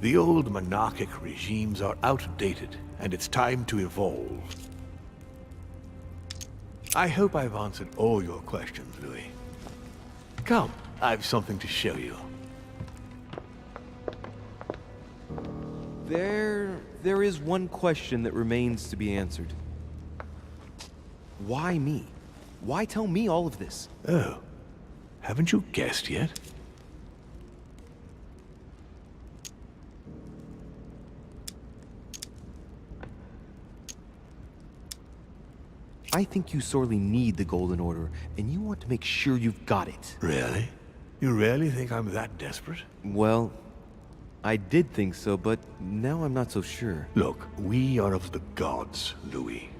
The old monarchic regimes are outdated, and it's time to evolve. I hope I've answered all your questions, Louis. Come, I've something to show you. There is one question that remains to be answered. Why me? Why tell me all of this? Oh, haven't you guessed yet? I think you sorely need the Golden Order, and you want to make sure you've got it. Really? You really think I'm that desperate? Well, I did think so, but now I'm not so sure. Look, we are of the gods, Louis.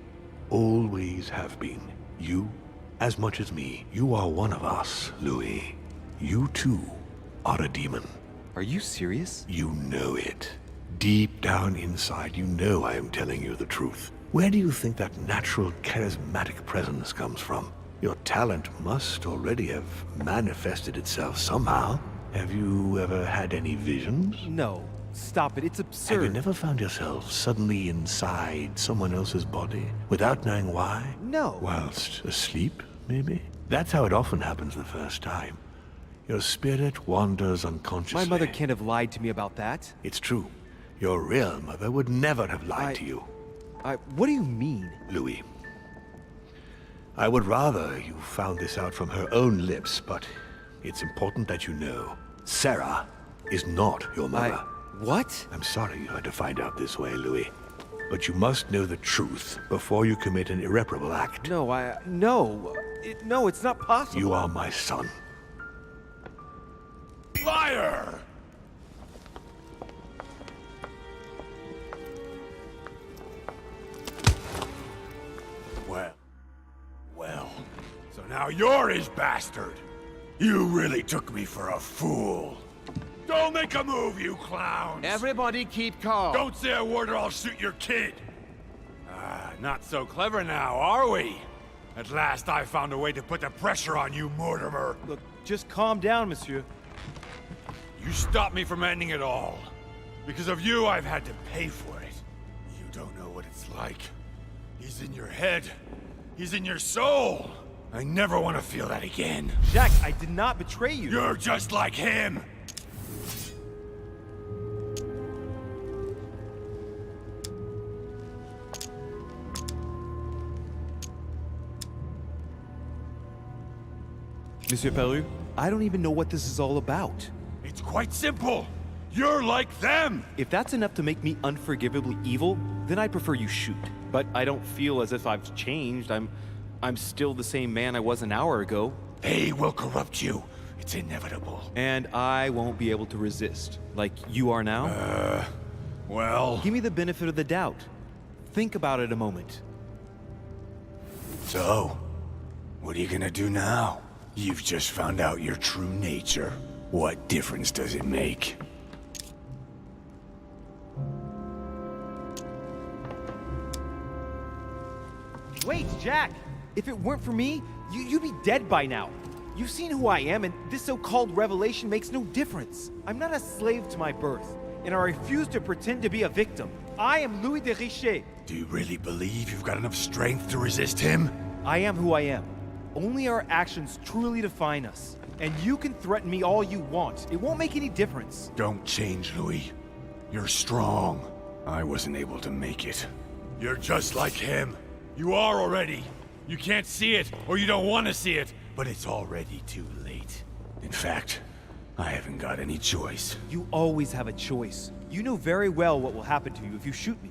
Always have been. You, as much as me. You are one of us, Louis. You too are a demon. Are you serious? You know it. Deep down inside, you know I am telling you the truth. Where do you think that natural, charismatic presence comes from? Your talent must already have manifested itself somehow. Have you ever had any visions? No. Stop it. It's absurd. Have you never found yourself suddenly inside someone else's body without knowing why? No. Whilst asleep, maybe? That's how it often happens the first time. Your spirit wanders unconsciously. My mother can't have lied to me about that. It's true. Your real mother would never have lied to you. What do you mean? Louis, I would rather you found this out from her own lips, but it's important that you know. Sarah is not your mother. What? I'm sorry you had to find out this way, Louis. But you must know the truth before you commit an irreparable act. No, no. No, it's not possible. You are my son. Liar! now you're his bastard! You really took me for a fool! Don't make a move, you clowns! Everybody keep calm. Don't say a word or I'll shoot your kid! Not so clever now, are we? At last I found a way to put the pressure on you, Mortimer! Look, just calm down, monsieur. You stopped me from ending it all. Because of you, I've had to pay for it. You don't know what it's like. He's in your head. He's in your soul. I never want to feel that again. Jack, I did not betray you. You're just like him! Monsieur Peru, I don't even know what this is all about. It's quite simple. You're like them! If that's enough to make me unforgivably evil, then I prefer you shoot. But I don't feel as if I've changed. I'm still the same man I was an hour ago. They will corrupt you. It's inevitable. And I won't be able to resist, like you are now. Well... Give me the benefit of the doubt. Think about it a moment. So, what are you gonna do now? You've just found out your true nature. What difference does it make? Wait, Jack! If it weren't for me, you'd be dead by now. You've seen who I am, and this so-called revelation makes no difference. I'm not a slave to my birth, and I refuse to pretend to be a victim. I am Louis de Richet. Do you really believe you've got enough strength to resist him? I am who I am. Only our actions truly define us. And you can threaten me all you want. It won't make any difference. Don't change, Louis. You're strong. I wasn't able to make it. You're just like him. You are already. You can't see it, or you don't want to see it, but it's already too late. In fact, I haven't got any choice. You always have a choice. You know very well what will happen to you if you shoot me.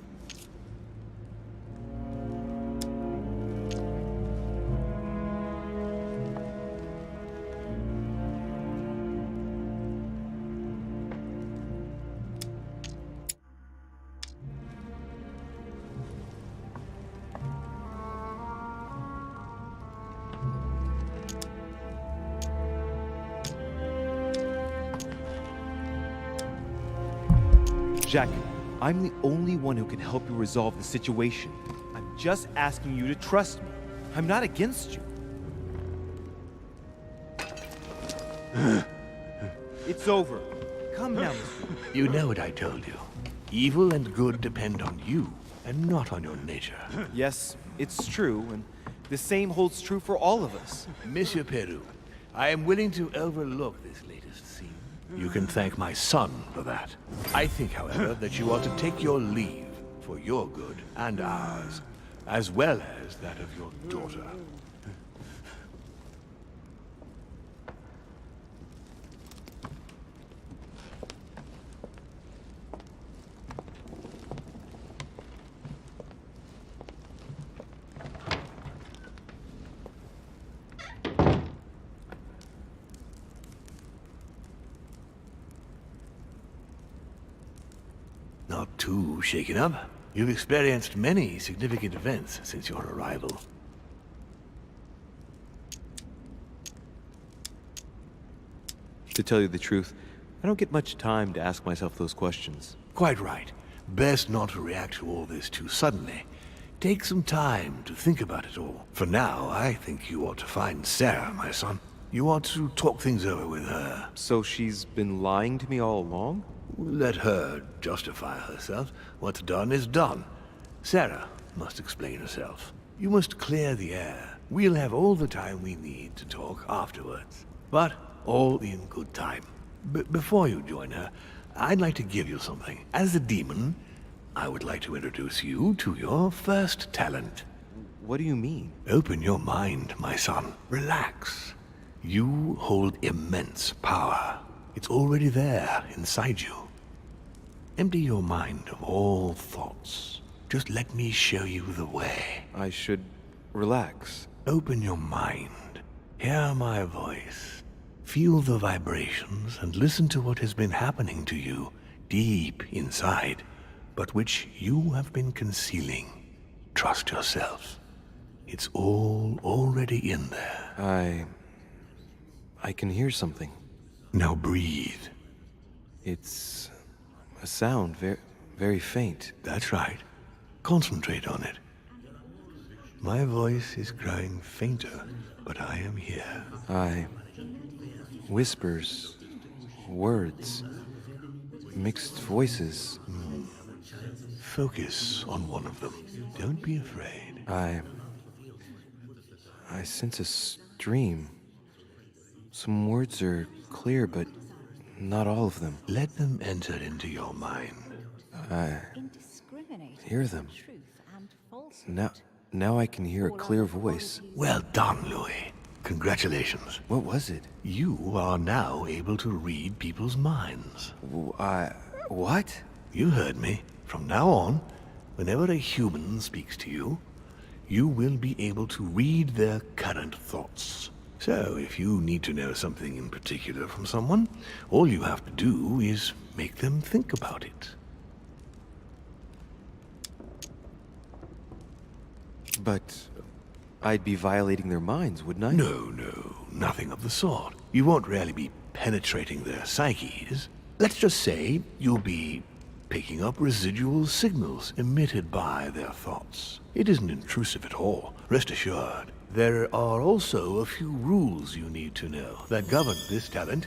Jack, I'm the only one who can help you resolve the situation. I'm just asking you to trust me. I'm not against you. It's over. Come now, monsieur. You know what I told you. Evil and good depend on you, and not on your nature. Yes, it's true, and the same holds true for all of us. Monsieur Peru, I am willing to overlook this latest scene. You can thank my son for that. I think, however, that you ought to take your leave for your good and ours, as well as that of your daughter. Not too shaken up. You've experienced many significant events since your arrival. To tell you the truth, I don't get much time to ask myself those questions. Quite right. Best not to react to all this too suddenly. Take some time to think about it all. For now, I think you ought to find Sarah, my son. You ought to talk things over with her. So she's been lying to me all along? Let her justify herself. What's done is done. Sarah must explain herself. You must clear the air. We'll have all the time we need to talk afterwards. But all in good time. Before you join her, I'd like to give you something. As a demon, I would like to introduce you to your first talent. What do you mean? Open your mind, my son. Relax. You hold immense power. It's already there, inside you. Empty your mind of all thoughts. Just let me show you the way. I should relax. Open your mind. Hear my voice. Feel the vibrations and listen to what has been happening to you deep inside, but which you have been concealing. Trust yourself. It's all already in there. I can hear something. Now breathe. It's a sound, very faint. That's right. Concentrate on it. My voice is growing fainter, but I am here. Whispers, words, mixed voices. Focus on one of them. Don't be afraid. I sense a stream. Some words are clear, but not all of them. Let them enter into your mind. I hear them. Now I can hear a clear voice. Well done, Louis. Congratulations. What was it? You are now able to read people's minds. What? You heard me. From now on, whenever a human speaks to you, you will be able to read their current thoughts. So, if you need to know something in particular from someone, all you have to do is make them think about it. But I'd be violating their minds, wouldn't I? No, nothing of the sort. You won't really be penetrating their psyches. Let's just say you'll be picking up residual signals emitted by their thoughts. It isn't intrusive at all, rest assured. There are also a few rules you need to know that govern this talent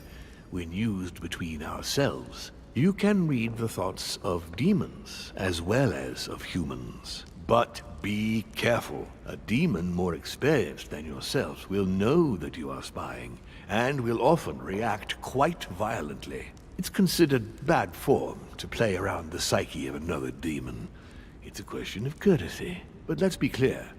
when used between ourselves. You can read the thoughts of demons as well as of humans. But be careful. A demon more experienced than yourself will know that you are spying and will often react quite violently. It's considered bad form to play around the psyche of another demon. It's a question of courtesy. But let's be clear.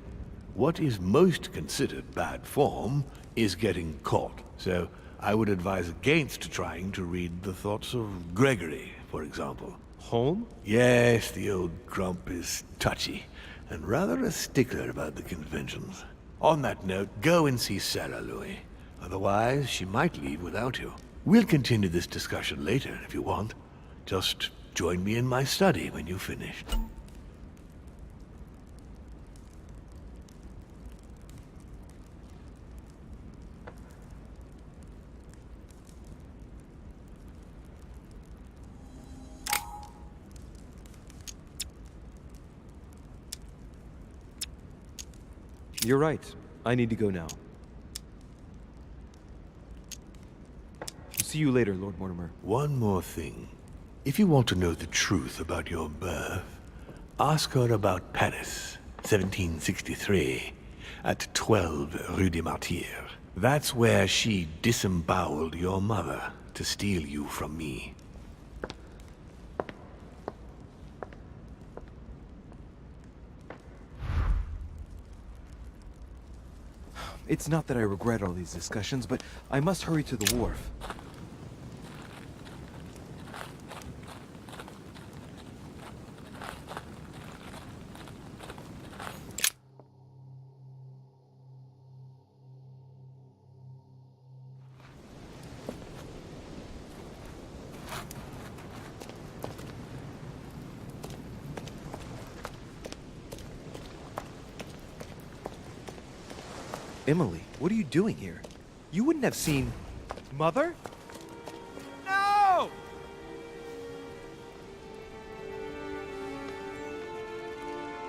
What is most considered bad form is getting caught. So I would advise against trying to read the thoughts of Gregory, for example. Home? Yes, the old grump is touchy and rather a stickler about the conventions. On that note, go and see Sarah, Louis. Otherwise, she might leave without you. We'll continue this discussion later if you want. Just join me in my study when you've finished. You're right. I need to go now. See you later, Lord Mortimer. One more thing. If you want to know the truth about your birth, ask her about Paris, 1763, at 12 Rue des Martyrs. That's where she disemboweled your mother to steal you from me. It's not that I regret all these discussions, but I must hurry to the wharf. Emily, what are you doing here? You wouldn't have seen... Mother? No!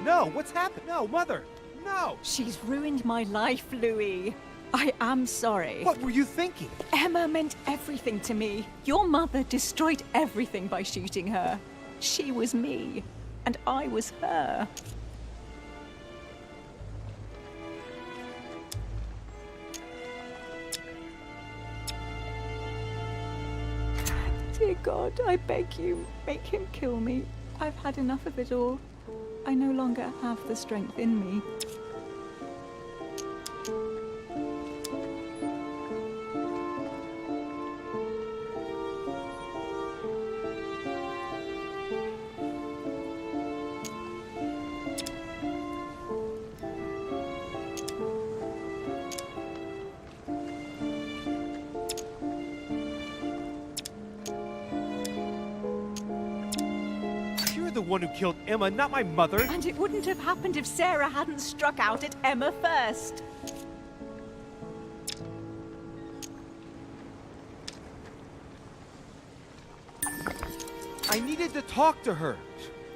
No, what's happened? No, Mother! No! She's ruined my life, Louis. I am sorry. What were you thinking? Emma meant everything to me. Your mother destroyed everything by shooting her. She was me, and I was her. Dear God, I beg you, make him kill me. I've had enough of it all. I no longer have the strength in me. the one who killed Emma, not my mother. And it wouldn't have happened if Sarah hadn't struck out at Emma first. I needed to talk to her.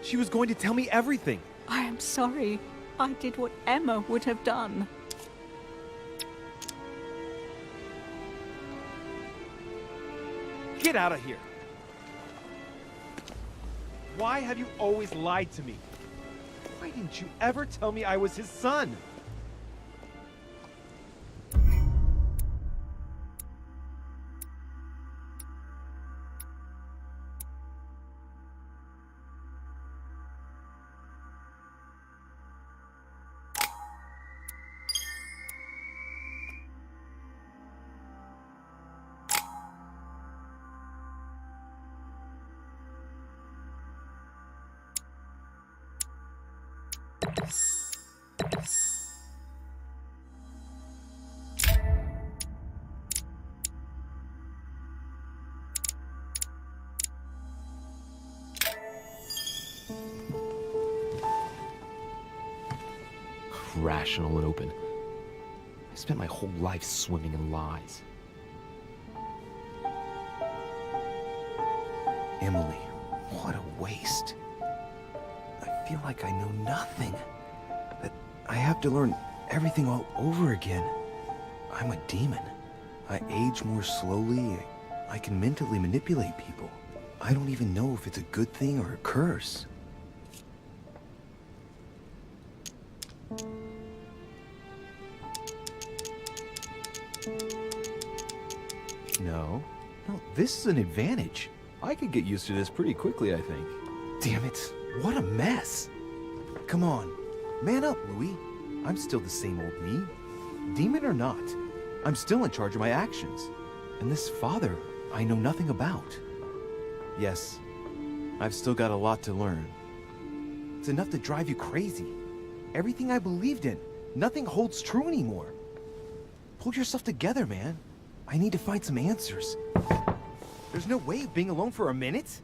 She was going to tell me everything. I am sorry. I did what Emma would have done. Get out of here. Why have you always lied to me? Why didn't you ever tell me I was his son? Rational and open. I spent my whole life swimming in lies. Emily, what a waste. I feel like I know nothing. That I have to learn everything all over again. I'm a demon. I age more slowly. I can mentally manipulate people. I don't even know if it's a good thing or a curse. No, this is an advantage. I could get used to this pretty quickly, I think. Damn it, what a mess. Come on, man up, Louis. I'm still the same old me. Demon or not, I'm still in charge of my actions. And this father, I know nothing about. Yes, I've still got a lot to learn. It's enough to drive you crazy. Everything I believed in, nothing holds true anymore. Pull yourself together, man. I need to find some answers. There's no way of being alone for a minute.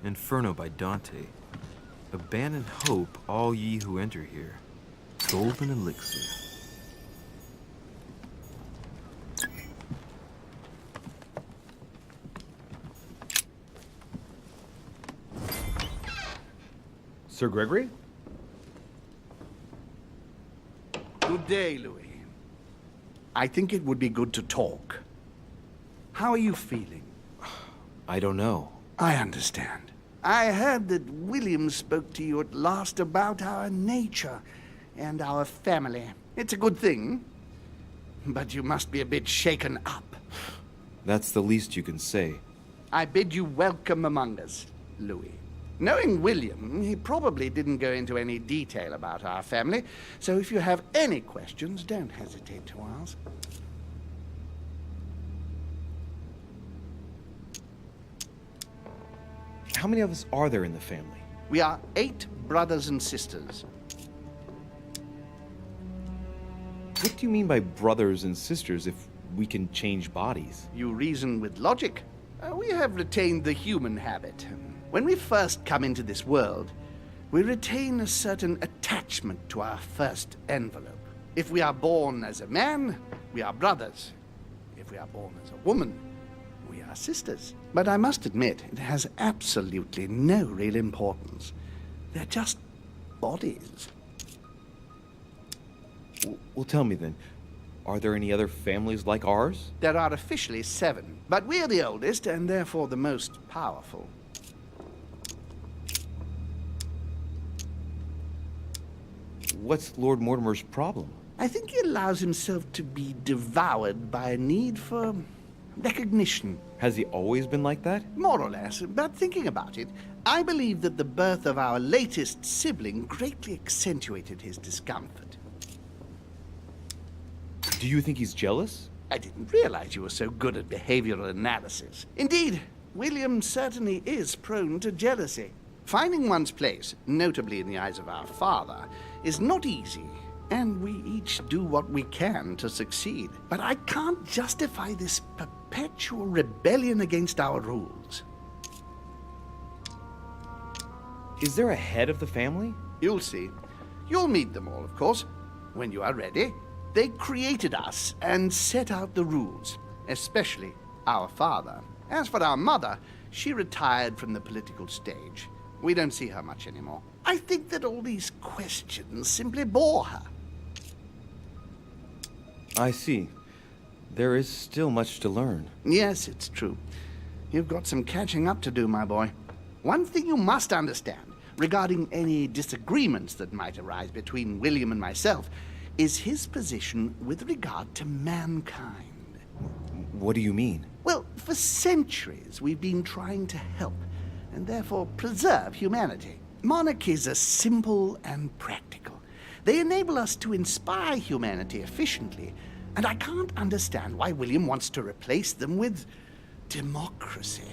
Inferno by Dante. Abandon hope, all ye who enter here. Golden elixir. Sir Gregory? Good day, Louis. I think it would be good to talk. How are you feeling? I don't know. I understand. I heard that William spoke to you at last about our nature and our family. It's a good thing, but you must be a bit shaken up. That's the least you can say. I bid you welcome among us, Louis. Knowing William, he probably didn't go into any detail about our family, so if you have any questions, don't hesitate to ask. How many of us are there in the family? We are 8 brothers and sisters. What do you mean by brothers and sisters if we can change bodies? You reason with logic. We have retained the human habit. When we first come into this world, we retain a certain attachment to our first envelope. If we are born as a man, we are brothers. If we are born as a woman, we are sisters. But I must admit, it has absolutely no real importance. They're just bodies. Well, tell me then, are there any other families like ours? There are officially 7, but we're the oldest and therefore the most powerful. What's Lord Mortimer's problem? I think he allows himself to be devoured by a need for recognition. Has he always been like that? More or less, but thinking about it, I believe that the birth of our latest sibling greatly accentuated his discomfort. Do you think he's jealous? I didn't realize you were so good at behavioral analysis. Indeed, William certainly is prone to jealousy. Finding one's place, notably in the eyes of our father, is not easy, and we each do what we can to succeed. But I can't justify this perpetual rebellion against our rules. Is there a head of the family? You'll see. You'll meet them all, of course, when you are ready. They created us and set out the rules, especially our father. As for our mother, she retired from the political stage. We don't see her much anymore. I think that all these questions simply bore her. I see. There is still much to learn. Yes, it's true. You've got some catching up to do, my boy. One thing you must understand, regarding any disagreements that might arise between William and myself, is his position with regard to mankind. What do you mean? Well, for centuries we've been trying to help, and therefore preserve humanity. Monarchies are simple and practical. They enable us to inspire humanity efficiently, and I can't understand why William wants to replace them with democracy.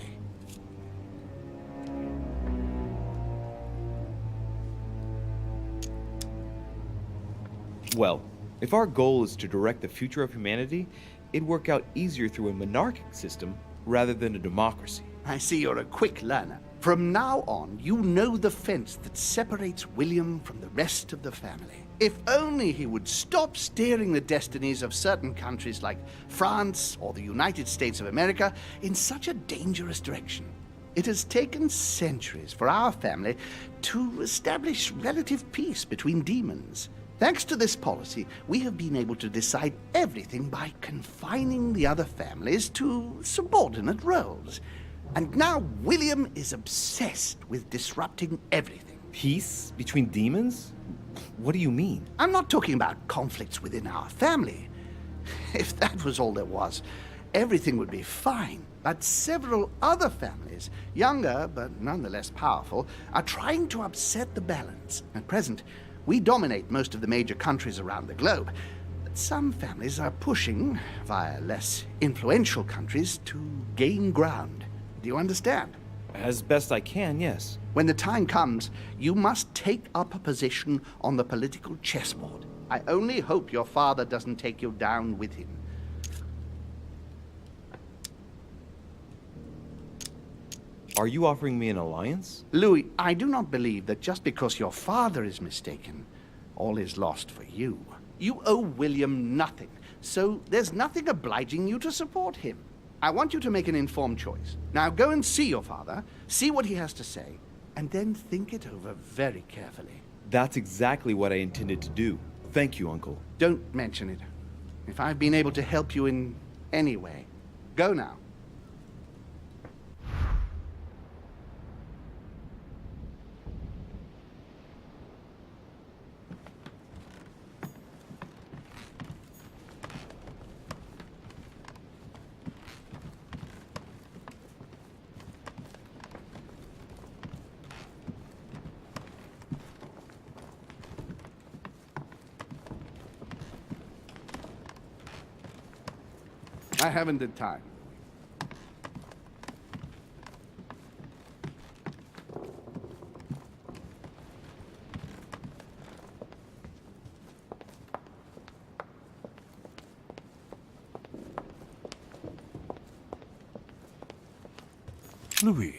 Well, if our goal is to direct the future of humanity, it'd work out easier through a monarchic system rather than a democracy. I see you're a quick learner. From now on, you know the fence that separates William from the rest of the family. If only he would stop steering the destinies of certain countries like France or the United States of America in such a dangerous direction. It has taken centuries for our family to establish relative peace between demons. Thanks to this policy, we have been able to decide everything by confining the other families to subordinate roles. And now William is obsessed with disrupting everything. Peace between demons? What do you mean? I'm not talking about conflicts within our family. If that was all there was, everything would be fine. But several other families, younger but nonetheless powerful, are trying to upset the balance. At present, we dominate most of the major countries around the globe. But some families are pushing, via less influential countries, to gain ground. Do you understand? As best I can, yes. When the time comes, you must take up a position on the political chessboard. I only hope your father doesn't take you down with him. Are you offering me an alliance? Louis, I do not believe that just because your father is mistaken, all is lost for you. You owe William nothing, so there's nothing obliging you to support him. I want you to make an informed choice. Now go and see your father, see what he has to say, and then think it over very carefully. That's exactly what I intended to do. Thank you, Uncle. Don't mention it. If I've been able to help you in any way, go now. I haven't the time. Louis,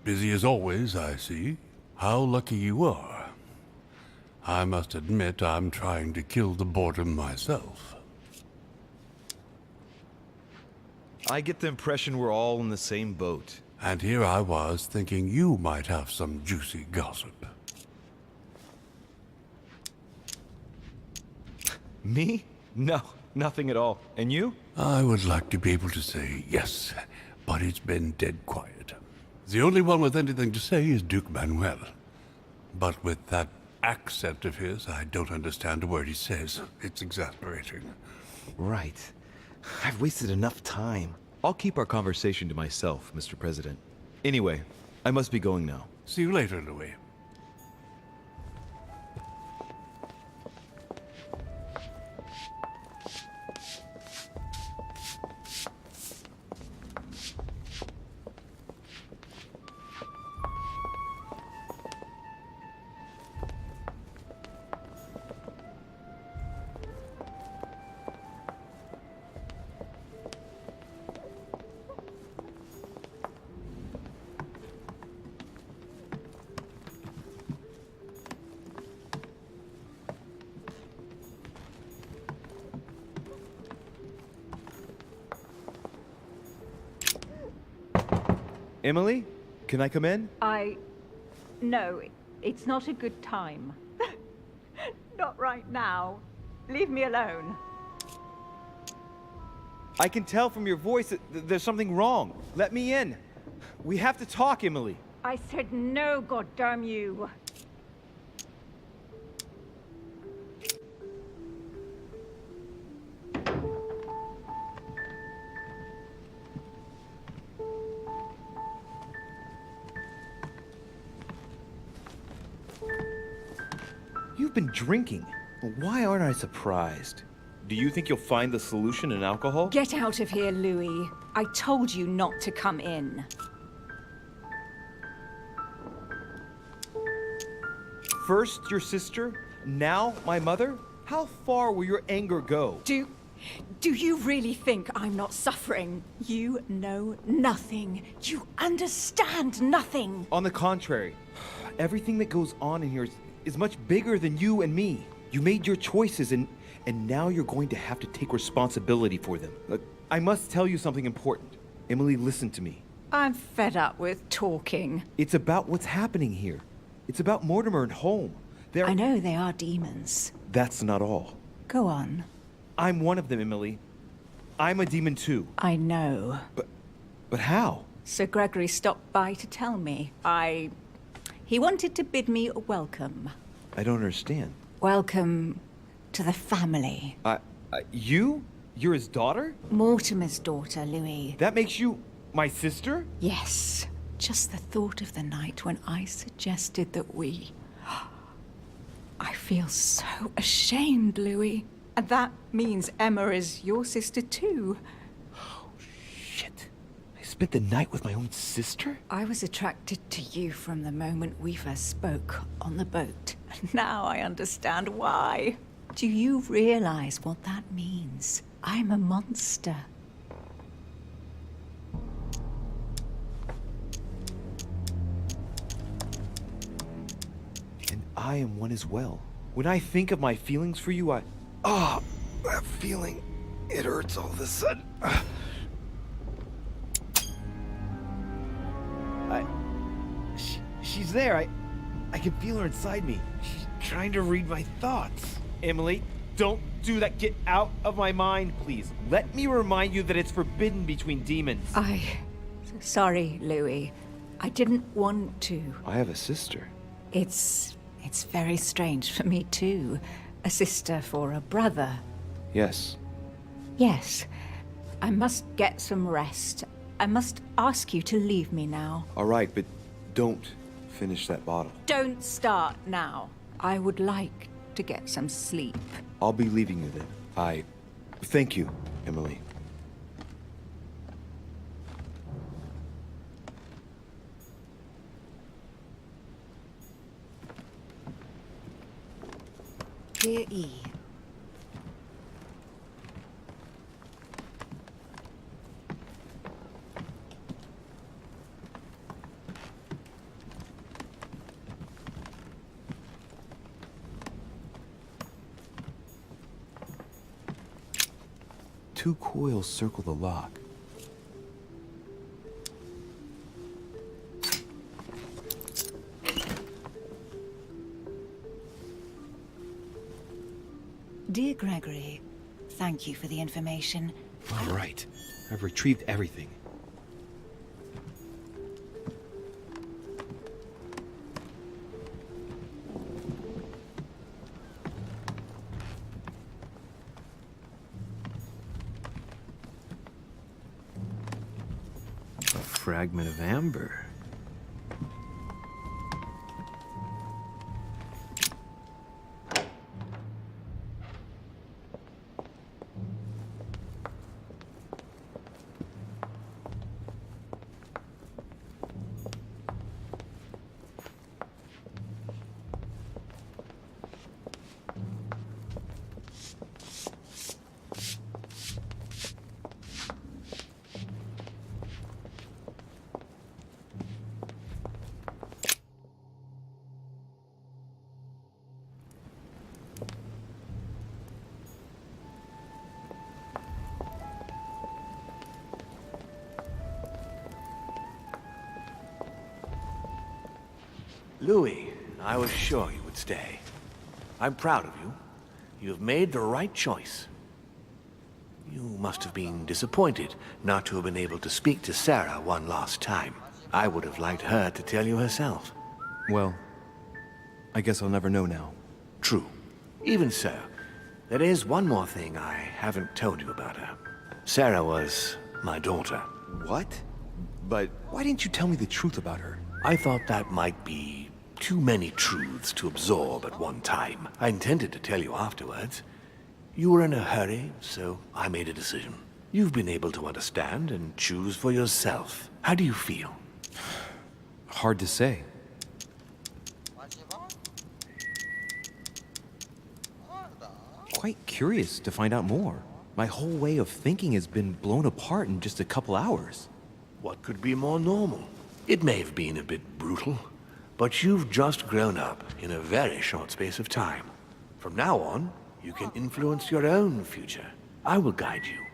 busy as always, I see. How lucky you are. I must admit I'm trying to kill the boredom myself. I get the impression we're all in the same boat. And here I was thinking you might have some juicy gossip. Me? No, nothing at all. And you? I would like to be able to say yes, but it's been dead quiet. The only one with anything to say is Duke Manuel. But with that accent of his, I don't understand a word he says. It's exasperating. Right. I've wasted enough time. I'll keep our conversation to myself, Mr. President. Anyway, I must be going now. See you later, Louis. Emily, can I come in? No, it's not a good time. Not right now. Leave me alone. I can tell from your voice that there's something wrong. Let me in. We have to talk, Emily. I said no, goddamn you. You've been drinking. Why aren't I surprised? Do you think you'll find the solution in alcohol? Get out of here, Louis. I told you not to come in. First your sister, now my mother? How far will your anger go? Do you really think I'm not suffering? You know nothing. You understand nothing. On the contrary, everything that goes on in here is much bigger than you and me. You made your choices and now you're going to have to take responsibility for them. Look, I must tell you something important. Emily, listen to me. I'm fed up with talking. It's about what's happening here. It's about Mortimer and Home. I know they are demons. That's not all. Go on. I'm one of them, Emily. I'm a demon too. I know. But how? Sir Gregory stopped by to tell me. He wanted to bid me a welcome. I don't understand. Welcome to the family. You're his daughter? Mortimer's daughter, Louis. That makes you my sister? Yes. Just the thought of the night when I suggested that we... I feel so ashamed, Louis. And that means Emma is your sister too. Oh, shit. I spent the night with my own sister? I was attracted to you from the moment we first spoke on the boat. And now I understand why. Do you realize what that means? I'm a monster. And I am one as well. When I think of my feelings for you, that feeling, it hurts all of a sudden. She's there. I can feel her inside me. She's trying to read my thoughts. Emily, don't do that. Get out of my mind, please. Let me remind you that it's forbidden between demons. Sorry, Louis. I didn't want to. I have a sister. It's very strange for me too. A sister for a brother. Yes. Yes. I must get some rest. I must ask you to leave me now. All right, but don't finish that bottle. Don't start now. I would like to get some sleep. I'll be leaving you then. Thank you, Emily. Dear E. Two coils circle the lock. Dear Gregory, thank you for the information. All right. I've retrieved everything. A fragment of amber. Louis, I was sure you would stay. I'm proud of you. You have made the right choice. You must have been disappointed not to have been able to speak to Sarah one last time. I would have liked her to tell you herself. Well, I guess I'll never know now. True. Even so, there is one more thing I haven't told you about her. Sarah was my daughter. What? But why didn't you tell me the truth about her? I thought that might be too many truths to absorb at one time. I intended to tell you afterwards. You were in a hurry, so I made a decision. You've been able to understand and choose for yourself. How do you feel? Hard to say. Quite curious to find out more. My whole way of thinking has been blown apart in just a couple hours. What could be more normal? It may have been a bit brutal, but you've just grown up in a very short space of time. From now on, you can influence your own future. I will guide you.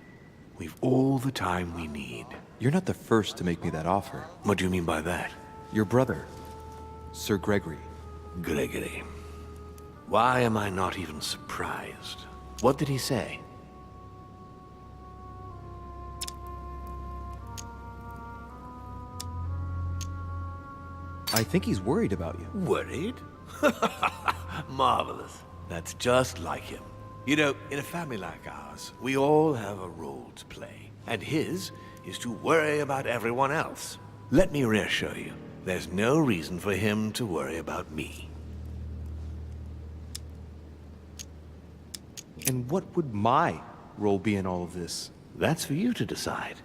We've all the time we need. You're not the first to make me that offer. What do you mean by that? Your brother, Sir Gregory. Gregory. Why am I not even surprised? What did he say? I think he's worried about you. Worried? Marvelous. That's just like him. You know, in a family like ours, we all have a role to play. And his is to worry about everyone else. Let me reassure you, there's no reason for him to worry about me. And what would my role be in all of this? That's for you to decide.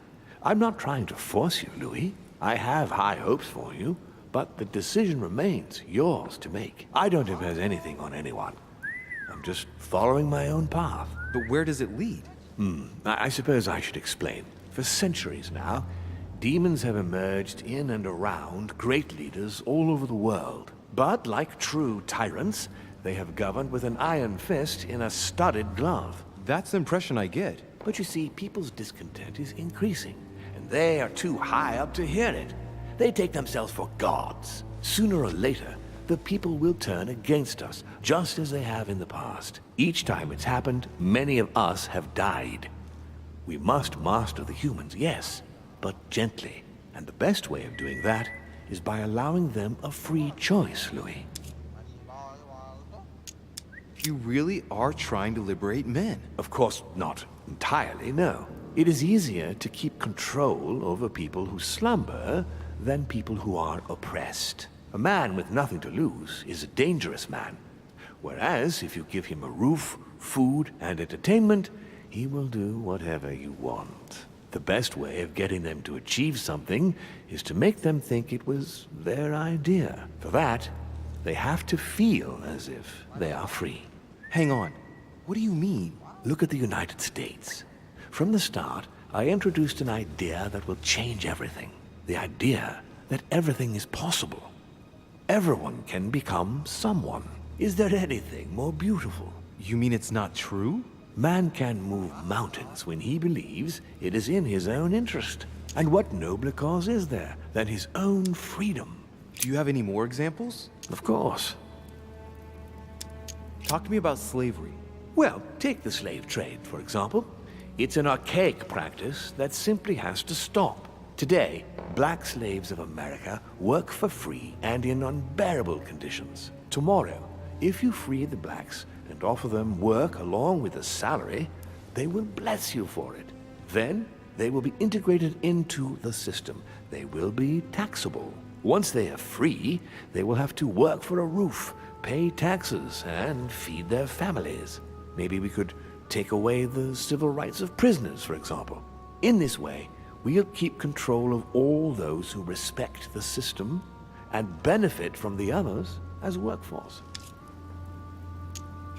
I'm not trying to force you, Louis. I have high hopes for you, but the decision remains yours to make. I don't impose anything on anyone. I'm just following my own path. But where does it lead? I suppose I should explain. For centuries now, demons have emerged in and around great leaders all over the world. But like true tyrants, they have governed with an iron fist in a studded glove. That's the impression I get. But you see, people's discontent is increasing, and they are too high up to hear it. They take themselves for gods. Sooner or later, the people will turn against us, just as they have in the past. Each time it's happened, many of us have died. We must master the humans, yes, but gently. And the best way of doing that is by allowing them a free choice, Louis. You really are trying to liberate men. Of course, not entirely, no. It is easier to keep control over people who slumber than people who are oppressed. A man with nothing to lose is a dangerous man. Whereas, if you give him a roof, food, and entertainment, he will do whatever you want. The best way of getting them to achieve something is to make them think it was their idea. For that, they have to feel as if they are free. Hang on. What do you mean? Look at the United States. From the start, I introduced an idea that will change everything. The idea that everything is possible. Everyone can become someone. Is there anything more beautiful? You mean it's not true? Man can move mountains when he believes it is in his own interest. And what nobler cause is there than his own freedom? Do you have any more examples? Of course. Talk to me about slavery. Well, take the slave trade, for example. It's an archaic practice that simply has to stop. Today, black slaves of America work for free and in unbearable conditions. Tomorrow, if you free the blacks and offer them work along with a salary, they will bless you for it. Then, they will be integrated into the system. They will be taxable. Once they are free, they will have to work for a roof, pay taxes, and feed their families. Maybe we could take away the civil rights of prisoners, for example. In this way, we'll keep control of all those who respect the system and benefit from the others as workforce.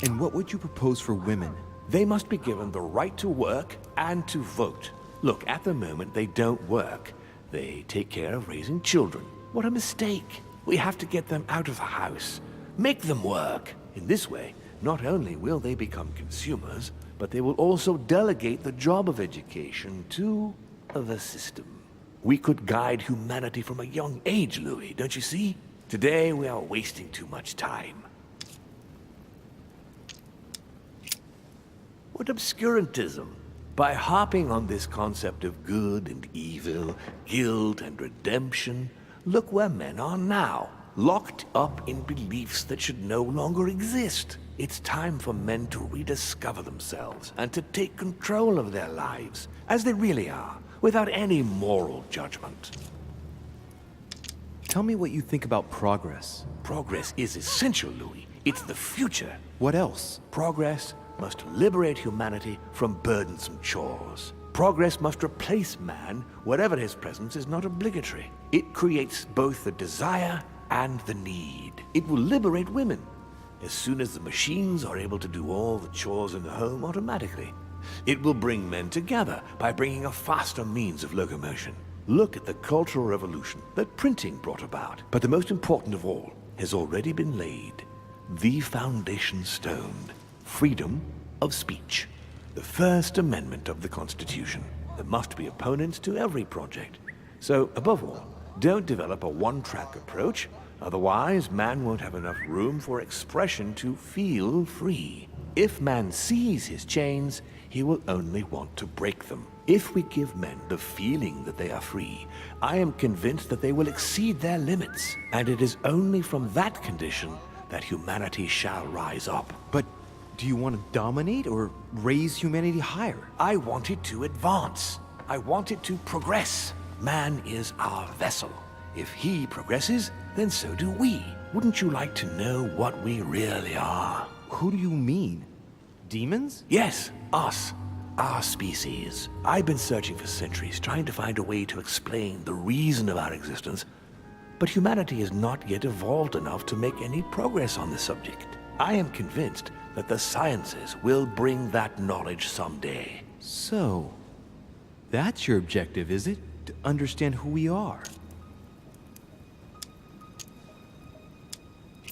And what would you propose for women? They must be given the right to work and to vote. Look, at the moment, they don't work. They take care of raising children. What a mistake. We have to get them out of the house. Make them work. In this way, not only will they become consumers, but they will also delegate the job of education to the system. We could guide humanity from a young age, Louis, don't you see? Today we are wasting too much time. What obscurantism! By harping on this concept of good and evil, guilt and redemption, look where men are now, locked up in beliefs that should no longer exist. It's time for men to rediscover themselves and to take control of their lives, as they really are, without any moral judgment. Tell me what you think about progress. Progress is essential, Louis. It's the future. What else? Progress must liberate humanity from burdensome chores. Progress must replace man wherever his presence is not obligatory. It creates both the desire and the need. It will liberate women as soon as the machines are able to do all the chores in the home automatically. It will bring men together by bringing a faster means of locomotion. Look at the cultural revolution that printing brought about. But the most important of all has already been laid. The foundation stone. Freedom of speech. The First Amendment of the Constitution. There must be opponents to every project. So, above all, don't develop a one-track approach. Otherwise, man won't have enough room for expression to feel free. If man sees his chains, he will only want to break them. If we give men the feeling that they are free, I am convinced that they will exceed their limits. And it is only from that condition that humanity shall rise up. But do you want to dominate or raise humanity higher? I want it to advance. I want it to progress. Man is our vessel. If he progresses, then so do we. Wouldn't you like to know what we really are? Who do you mean? Demons? Yes, us. Our species. I've been searching for centuries, trying to find a way to explain the reason of our existence, but humanity has not yet evolved enough to make any progress on the subject. I am convinced that the sciences will bring that knowledge someday. So, that's your objective, is it? To understand who we are.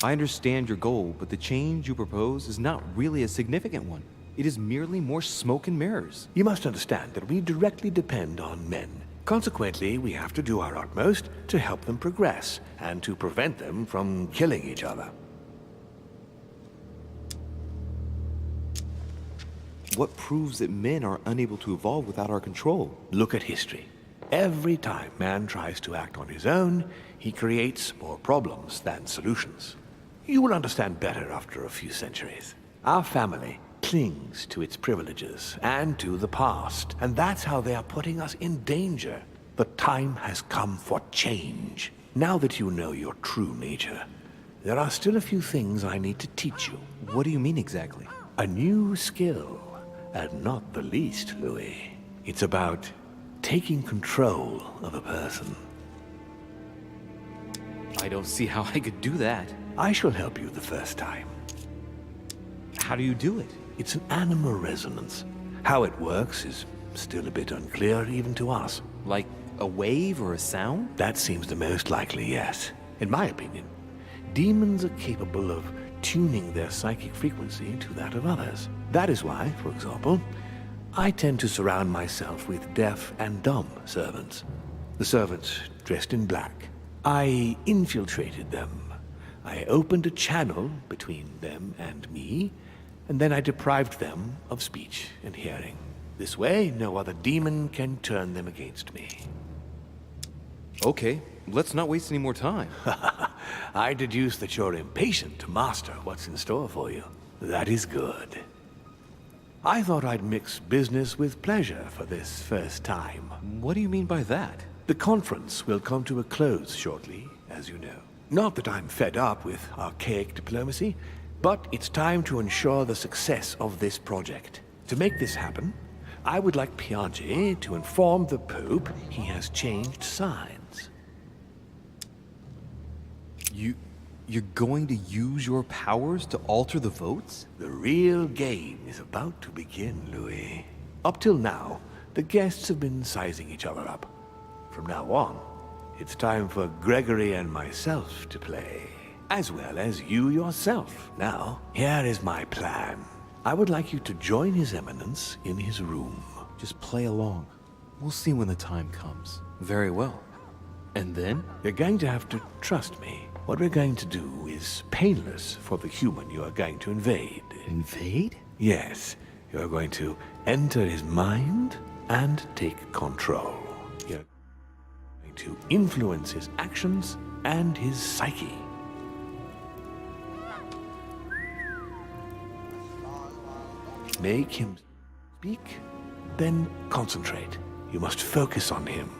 I understand your goal, but the change you propose is not really a significant one. It is merely more smoke and mirrors. You must understand that we directly depend on men. Consequently, we have to do our utmost to help them progress and to prevent them from killing each other. What proves that men are unable to evolve without our control? Look at history. Every time man tries to act on his own, he creates more problems than solutions. You will understand better after a few centuries. Our family clings to its privileges and to the past, and that's how they are putting us in danger. The time has come for change. Now that you know your true nature, there are still a few things I need to teach you. What do you mean exactly? A new skill, and not the least, Louis. It's about taking control of a person. I don't see how I could do that. I shall help you the first time. How do you do it? It's an animal resonance. How it works is still a bit unclear even to us. Like a wave or a sound? That seems the most likely, yes. In my opinion, demons are capable of tuning their psychic frequency to that of others. That is why, for example, I tend to surround myself with deaf and dumb servants. The servants dressed in black. I infiltrated them. I opened a channel between them and me, and then I deprived them of speech and hearing. This way, no other demon can turn them against me. Okay, let's not waste any more time. I deduce that you're impatient to master what's in store for you. That is good. I thought I'd mix business with pleasure for this first time. What do you mean by that? The conference will come to a close shortly, as you know. Not that I'm fed up with archaic diplomacy, but it's time to ensure the success of this project. To make this happen, I would like Piaget to inform the Pope he has changed sides. You're going to use your powers to alter the votes? The real game is about to begin, Louis. Up till now, the guests have been sizing each other up. From now on, it's time for Gregory and myself to play, as well as you yourself. Now, here is my plan. I would like you to join His Eminence in his room. Just play along. We'll see when the time comes. Very well. And then? You're going to have to trust me. What we're going to do is painless for the human you are going to invade. Invade? Yes, you are going to enter his mind and take control. You're going to influence his actions and his psyche. Make him speak, then concentrate. You must focus on him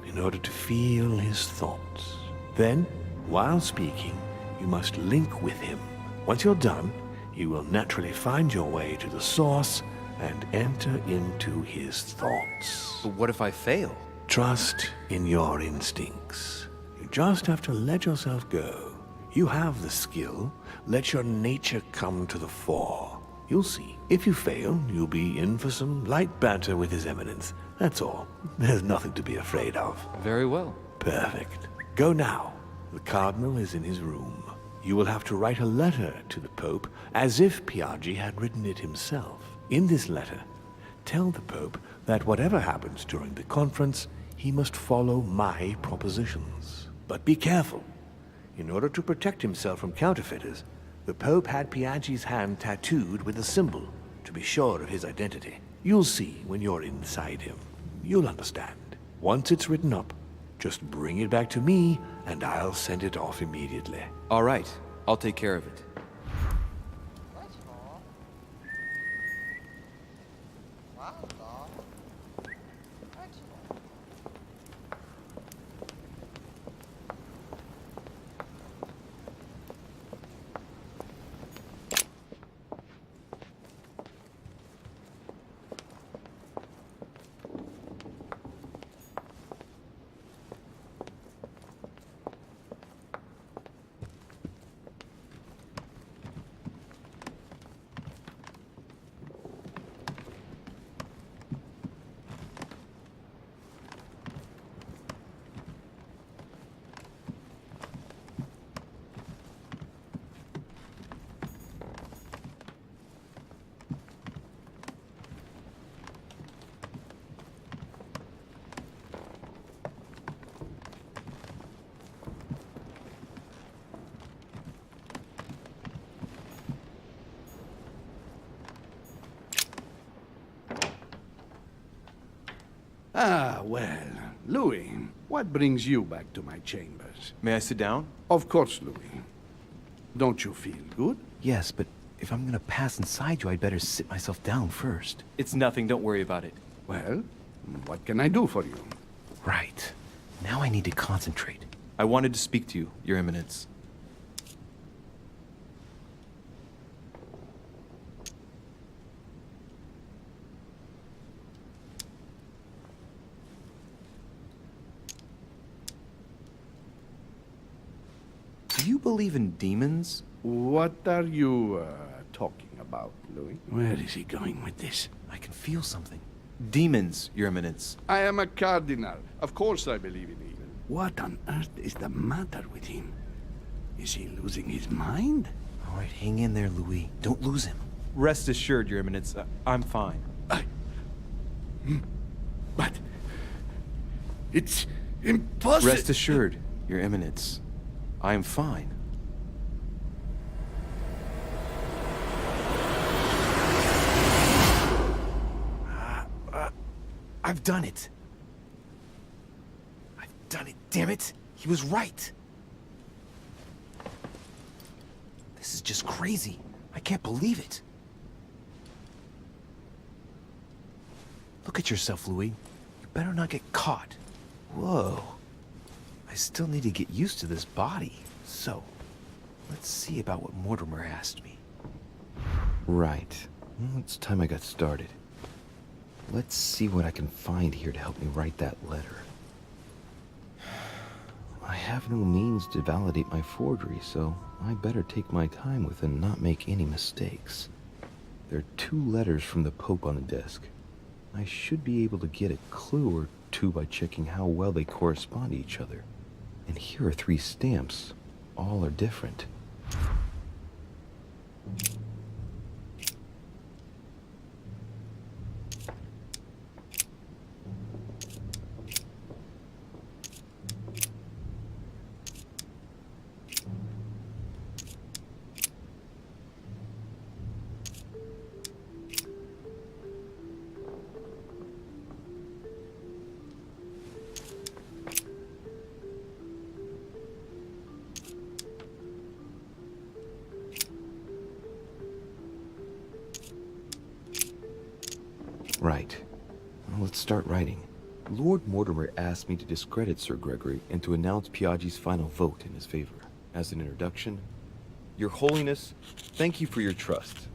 in order to feel his thoughts. Then, while speaking, you must link with him. Once you're done, you will naturally find your way to the source and enter into his thoughts. But what if I fail? Trust in your instincts. You just have to let yourself go. You have the skill. Let your nature come to the fore. You'll see. If you fail, you'll be in for some light banter with His Eminence. That's all. There's nothing to be afraid of. Very well. Perfect. Go now. The Cardinal is in his room. You will have to write a letter to the Pope as if Piaggi had written it himself. In this letter, tell the Pope that whatever happens during the conference, he must follow my propositions. But be careful. In order to protect himself from counterfeiters, the Pope had Piaggi's hand tattooed with a symbol to be sure of his identity. You'll see when you're inside him. You'll understand. Once it's written up, just bring it back to me and I'll send it off immediately. All right, I'll take care of it. Ah, well, Louis, what brings you back to my chambers? May I sit down? Of course, Louis. Don't you feel good? Yes, but if I'm gonna pass inside you, I'd better sit myself down first. It's nothing, don't worry about it. Well, what can I do for you? Right. Now I need to concentrate. I wanted to speak to you, Your Eminence. Do you believe in demons? What are you talking about, Louis? Where is he going with this? I can feel something. Demons, Your Eminence. I am a cardinal. Of course I believe in evil. What on earth is the matter with him? Is he losing his mind? All right, hang in there, Louis. Don't lose him. Rest assured, Your Eminence, I'm fine. But it's impossible. Rest assured, Your Eminence. I am fine. I've done it. I've done it, damn it. He was right. This is just crazy. I can't believe it. Look at yourself, Louis. You better not get caught. Whoa. I still need to get used to this body. So, let's see about what Mortimer asked me. Right. Well, it's time I got started. Let's see what I can find here to help me write that letter. I have no means to validate my forgery, so I better take my time with it and not make any mistakes. There are 2 letters from the Pope on the desk. I should be able to get a clue or 2 by checking how well they correspond to each other. And here are 3 stamps. All are different. let's start writing. Lord Mortimer asked me to discredit Sir Gregory and to announce Piaggi's final vote in his favor. As an introduction, Your Holiness, thank you for your trust.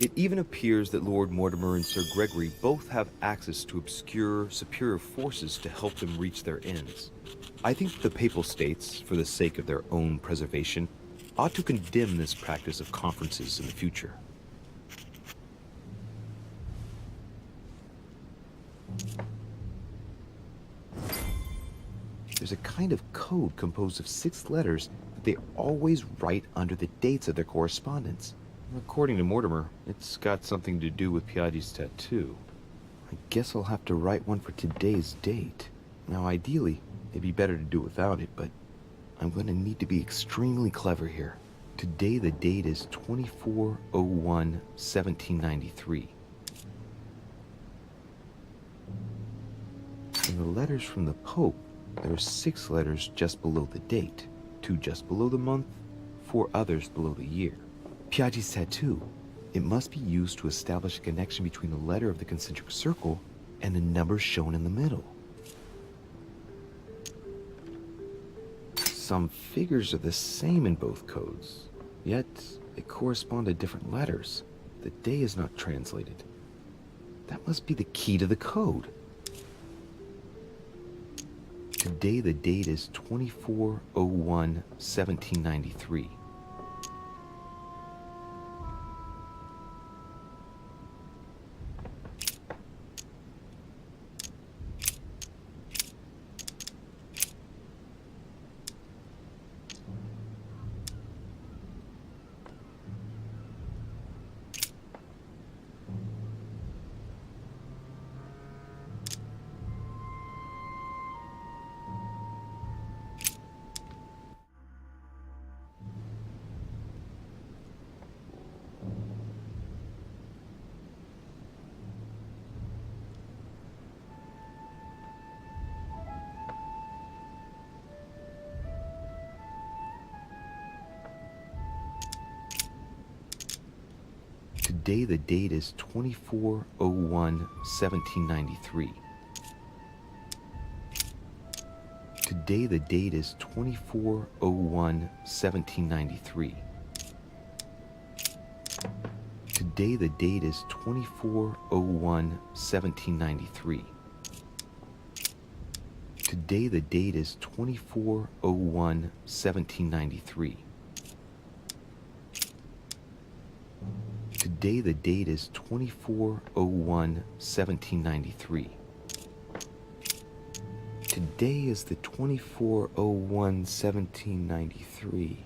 It even appears that Lord Mortimer and Sir Gregory both have access to obscure, superior forces to help them reach their ends. I think the Papal States, for the sake of their own preservation, ought to condemn this practice of conferences in the future. There's a kind of code composed of 6 letters that they always write under the dates of their correspondence. According to Mortimer, it's got something to do with Piaggi's tattoo. I guess I'll have to write one for today's date. Now, ideally, it'd be better to do without it, but I'm going to need to be extremely clever here. Today, the date is 24/01/1793. In the letters from the Pope, there are 6 letters just below the date, 2 just below the month, 4 others below the year. Piaggi's tattoo. It must be used to establish a connection between the letter of the concentric circle and the numbers shown in the middle. Some figures are the same in both codes, yet they correspond to different letters. The day is not translated. That must be the key to the code. Today the date is 24/01/1793. Today the date is 24/01/1793. Today the date is 24/01/1793. Today the date is 24/01/1793. Today the date is 24/01/1793. Today the date is 24/01/1793. Today is the 24/01/1793.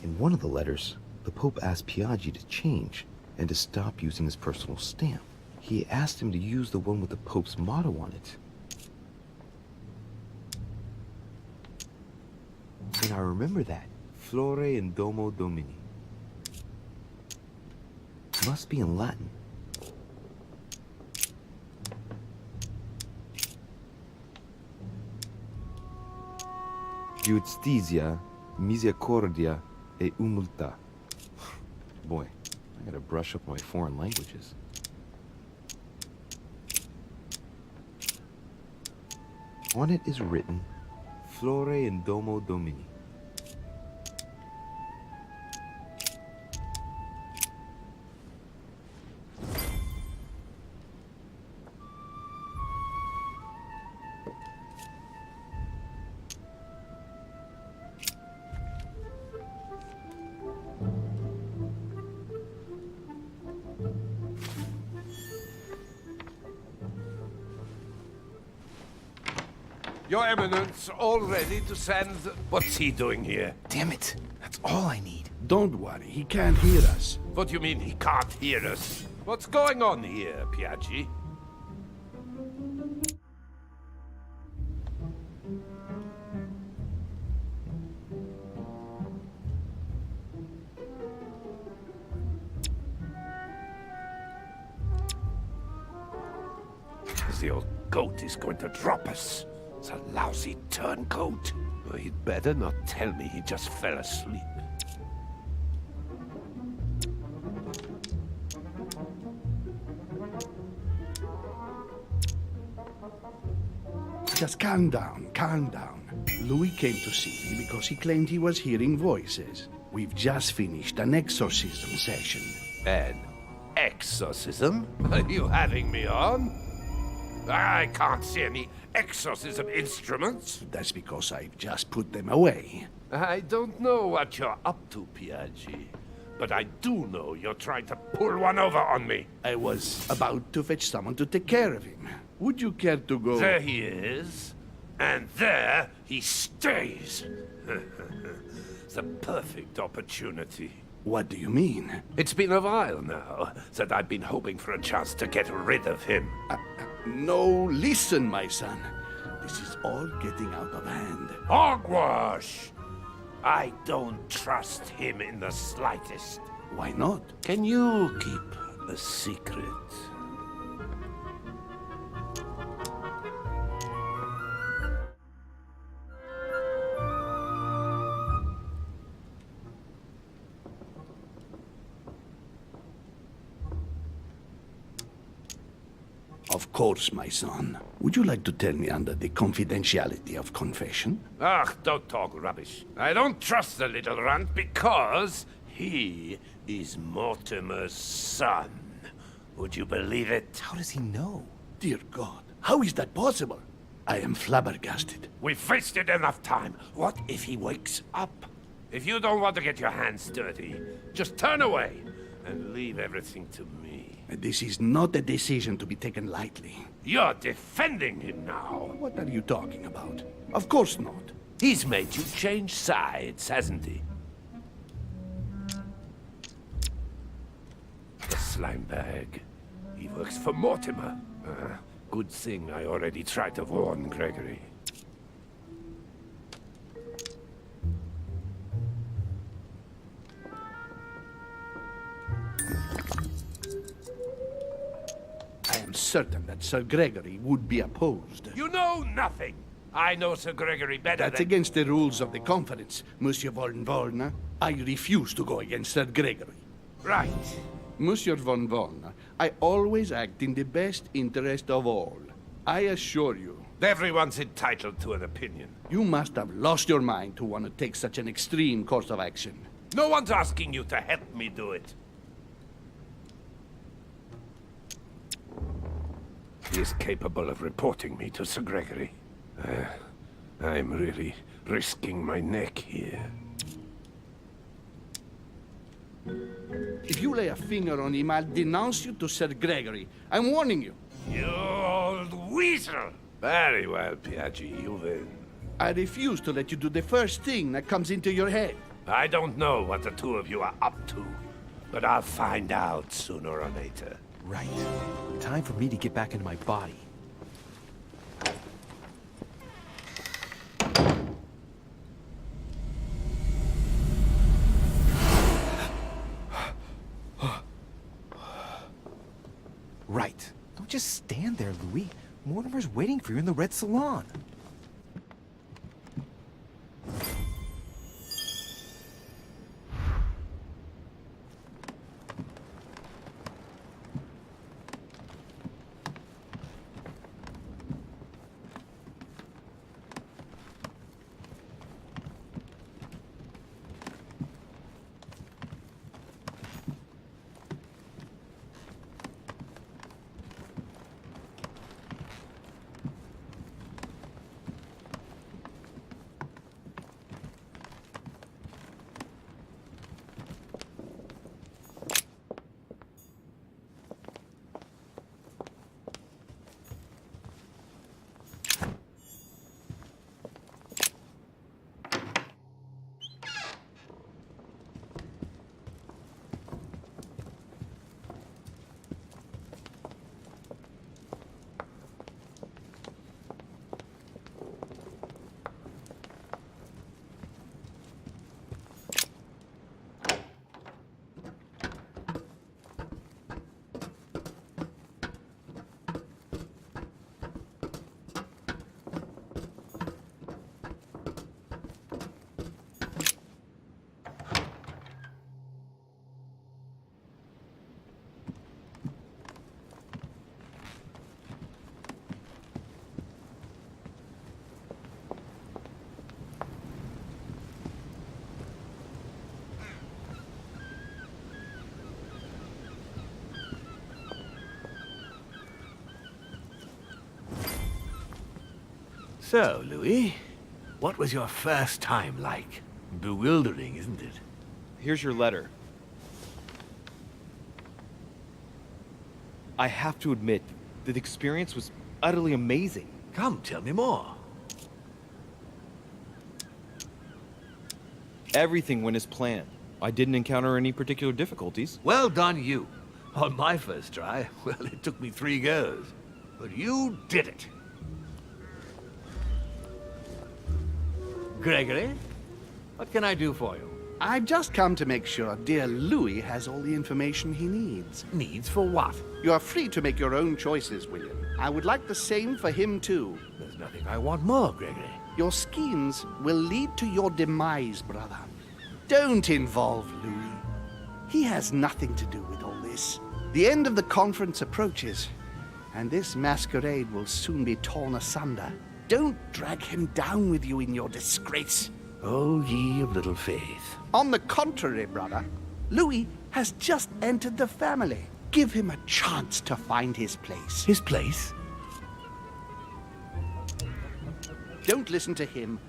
In one of the letters, the Pope asked Piaggi to change and to stop using his personal stamp. He asked him to use the one with the Pope's motto on it. And I remember that. Flore in Domo Domini. Must be in Latin. Justitia, misericordia, e humiltà. Boy, I gotta brush up my foreign languages. On it is written, Flore in Domo Domini. Your Eminence, all ready to send... What's he doing here? Damn it. That's all I need. Don't worry, he can't hear us. What do you mean he can't hear us? What's going on here, Piaggi? The old goat is going to drop us. It's a lousy turncoat. Well, he'd better not tell me he just fell asleep. Just calm down, calm down. Louis came to see me because he claimed he was hearing voices. We've just finished an exorcism session. An exorcism? Are you having me on? I can't see any exorcism instruments. That's because I've just put them away. I don't know what you're up to, Piaggi. But I do know you're trying to pull one over on me. I was about to fetch someone to take care of him. Would you care to go? There he is. And there he stays. The perfect opportunity. What do you mean? It's been a while now that I've been hoping for a chance to get rid of him. No, listen, my son. This is all getting out of hand. Hogwash! I don't trust him in the slightest. Why not? Can you keep a secret? Of course, my son. Would you like to tell me under the confidentiality of confession? Ach, don't talk rubbish. I don't trust the little runt because he is Mortimer's son. Would you believe it? How does he know? Dear God, how is that possible? I am flabbergasted. We've wasted enough time. What if he wakes up? If you don't want to get your hands dirty, just turn away and leave everything to me. This is not a decision to be taken lightly. You're defending him now. What are you talking about? Of course not. He's made you change sides, hasn't he? The slime bag. He works for Mortimer. Good thing I already tried to warn Gregory. I am certain that Sir Gregory would be opposed. You know nothing! I know Sir Gregory better That's than... against the rules of the conference, Monsieur von Wollner. I refuse to go against Sir Gregory. Right. Monsieur von Wollner, I always act in the best interest of all. I assure you. Everyone's entitled to an opinion. You must have lost your mind to want to take such an extreme course of action. No one's asking you to help me do it. He is capable of reporting me to Sir Gregory. I'm really risking my neck here. If you lay a finger on him, I'll denounce you to Sir Gregory. I'm warning you. You old weasel! Very well, Piaggi, you win. I refuse to let you do the first thing that comes into your head. I don't know what the two of you are up to, but I'll find out sooner or later. Right. Time for me to get back into my body. Right. Don't just stand there, Louis. Mortimer's waiting for you in the Red Salon. So, Louis, what was your first time like? Bewildering, isn't it? Here's your letter. I have to admit, the experience was utterly amazing. Come, tell me more. Everything went as planned. I didn't encounter any particular difficulties. Well done, you. On my first try, well, it took me 3 goes. But you did it. Gregory, what can I do for you? I've just come to make sure dear Louis has all the information he needs. Needs for what? You are free to make your own choices, William. I would like the same for him, too. There's nothing I want more, Gregory. Your schemes will lead to your demise, brother. Don't involve Louis. He has nothing to do with all this. The end of the conference approaches, and this masquerade will soon be torn asunder. Don't drag him down with you in your disgrace. Oh, ye of little faith. On the contrary, brother, Louis has just entered the family. Give him a chance to find his place. His place? Don't listen to him.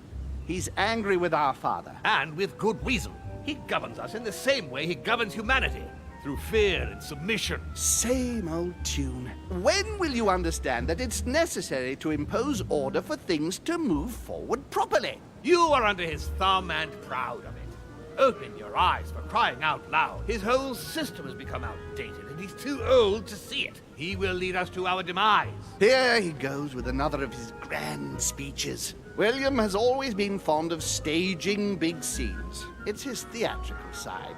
He's angry with our father. And with good reason. He governs us in the same way he governs humanity. Through fear and submission. Same old tune. When will you understand that it's necessary to impose order for things to move forward properly? You are under his thumb and proud of it. Open your eyes, for crying out loud. His whole system has become outdated, and he's too old to see it. He will lead us to our demise. Here he goes with another of his grand speeches. William has always been fond of staging big scenes. It's his theatrical side.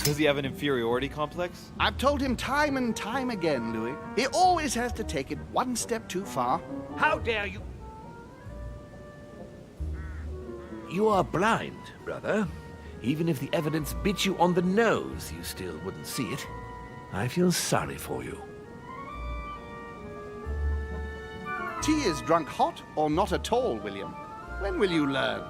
Does he have an inferiority complex? I've told him time and time again, Louis. He always has to take it one step too far. How dare you? You are blind, brother. Even if the evidence bit you on the nose, you still wouldn't see it. I feel sorry for you. Tea is drunk hot or not at all, William. When will you learn?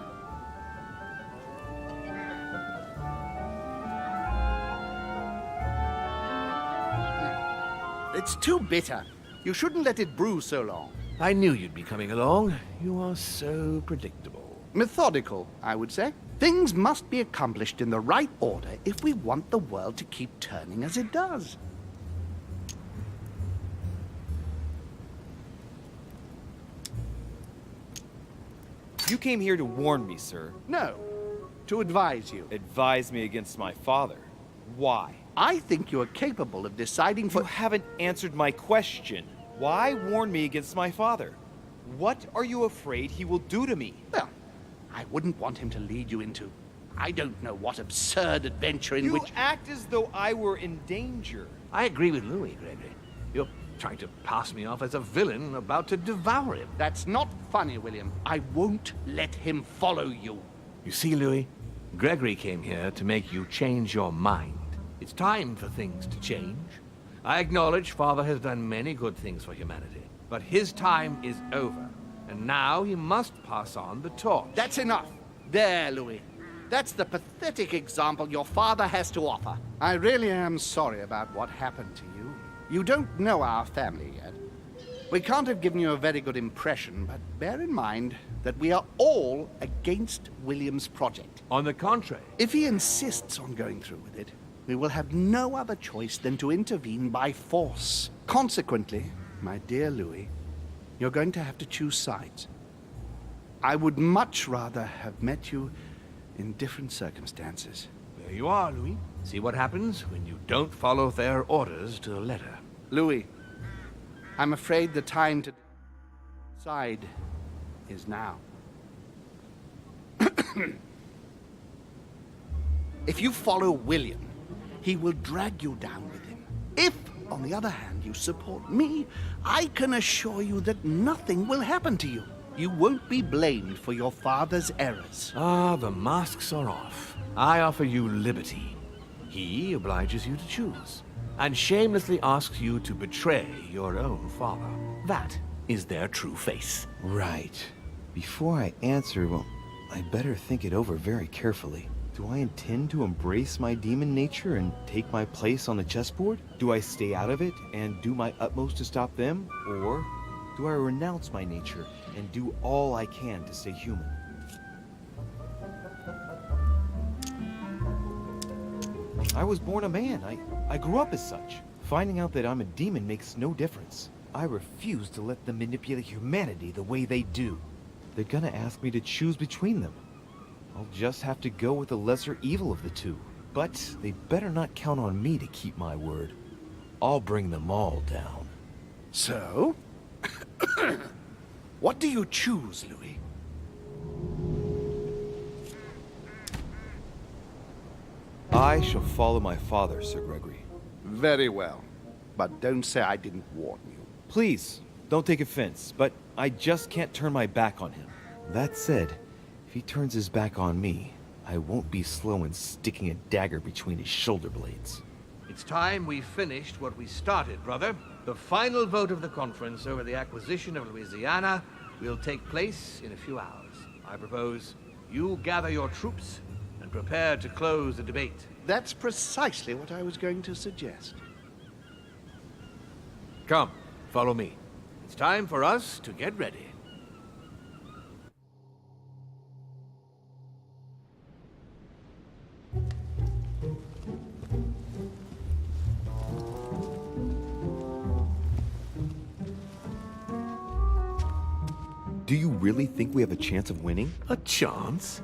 It's too bitter. You shouldn't let it brew so long. I knew you'd be coming along. You are so predictable. Methodical, I would say. Things must be accomplished in the right order if we want the world to keep turning as it does. You came here to warn me, sir. No, to advise you. Advise me against my father. Why? I think you are capable of deciding for... You haven't answered my question. Why warn me against my father? What are you afraid he will do to me? Well, I wouldn't want him to lead you into... I don't know what absurd adventure in which... You act as though I were in danger. I agree with Louis, Gregory. You're trying to pass me off as a villain about to devour him. That's not funny, William. I won't let him follow you. You see, Louis, Gregory came here to make you change your mind. It's time for things to change. I acknowledge Father has done many good things for humanity, but his time is over, and now he must pass on the torch. That's enough. There, Louis. That's the pathetic example your father has to offer. I really am sorry about what happened to you. You don't know our family yet. We can't have given you a very good impression, but bear in mind that we are all against William's project. On the contrary. If he insists on going through with it, we will have no other choice than to intervene by force. Consequently, my dear Louis, you're going to have to choose sides. I would much rather have met you in different circumstances. There you are, Louis. See what happens when you don't follow their orders to the letter. Louis, I'm afraid the time to decide is now. If you follow William, he will drag you down with him. If, on the other hand, you support me, I can assure you that nothing will happen to you. You won't be blamed for your father's errors. Ah, the masks are off. I offer you liberty. He obliges you to choose, and shamelessly asks you to betray your own father. That is their true face. Right. Before I answer, well, I better think it over very carefully. Do I intend to embrace my demon nature and take my place on the chessboard? Do I stay out of it and do my utmost to stop them? Or do I renounce my nature and do all I can to stay human? I was born a man. I grew up as such. Finding out that I'm a demon makes no difference. I refuse to let them manipulate humanity the way they do. They're gonna ask me to choose between them. I'll just have to go with the lesser evil of the two. But they better not count on me to keep my word. I'll bring them all down. So? What do you choose, Louis? I shall follow my father, Sir Gregory. Very well. But don't say I didn't warn you. Please, don't take offense, but I just can't turn my back on him. That said, if he turns his back on me, I won't be slow in sticking a dagger between his shoulder blades. It's time we finished what we started, brother. The final vote of the conference over the acquisition of Louisiana will take place in a few hours. I propose you gather your troops and prepare to close the debate. That's precisely what I was going to suggest. Come, follow me. It's time for us to get ready. Do you really think we have a chance of winning? A chance?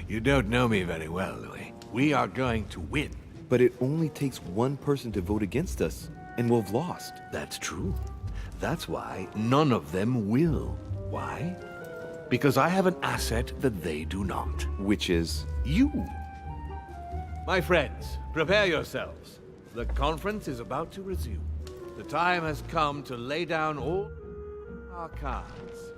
You don't know me very well, Louis. We are going to win. But it only takes one person to vote against us, and we'll have lost. That's true. That's why none of them will. Why? Because I have an asset that they do not. Which is? You. My friends, prepare yourselves. The conference is about to resume. The time has come to lay down all our cards.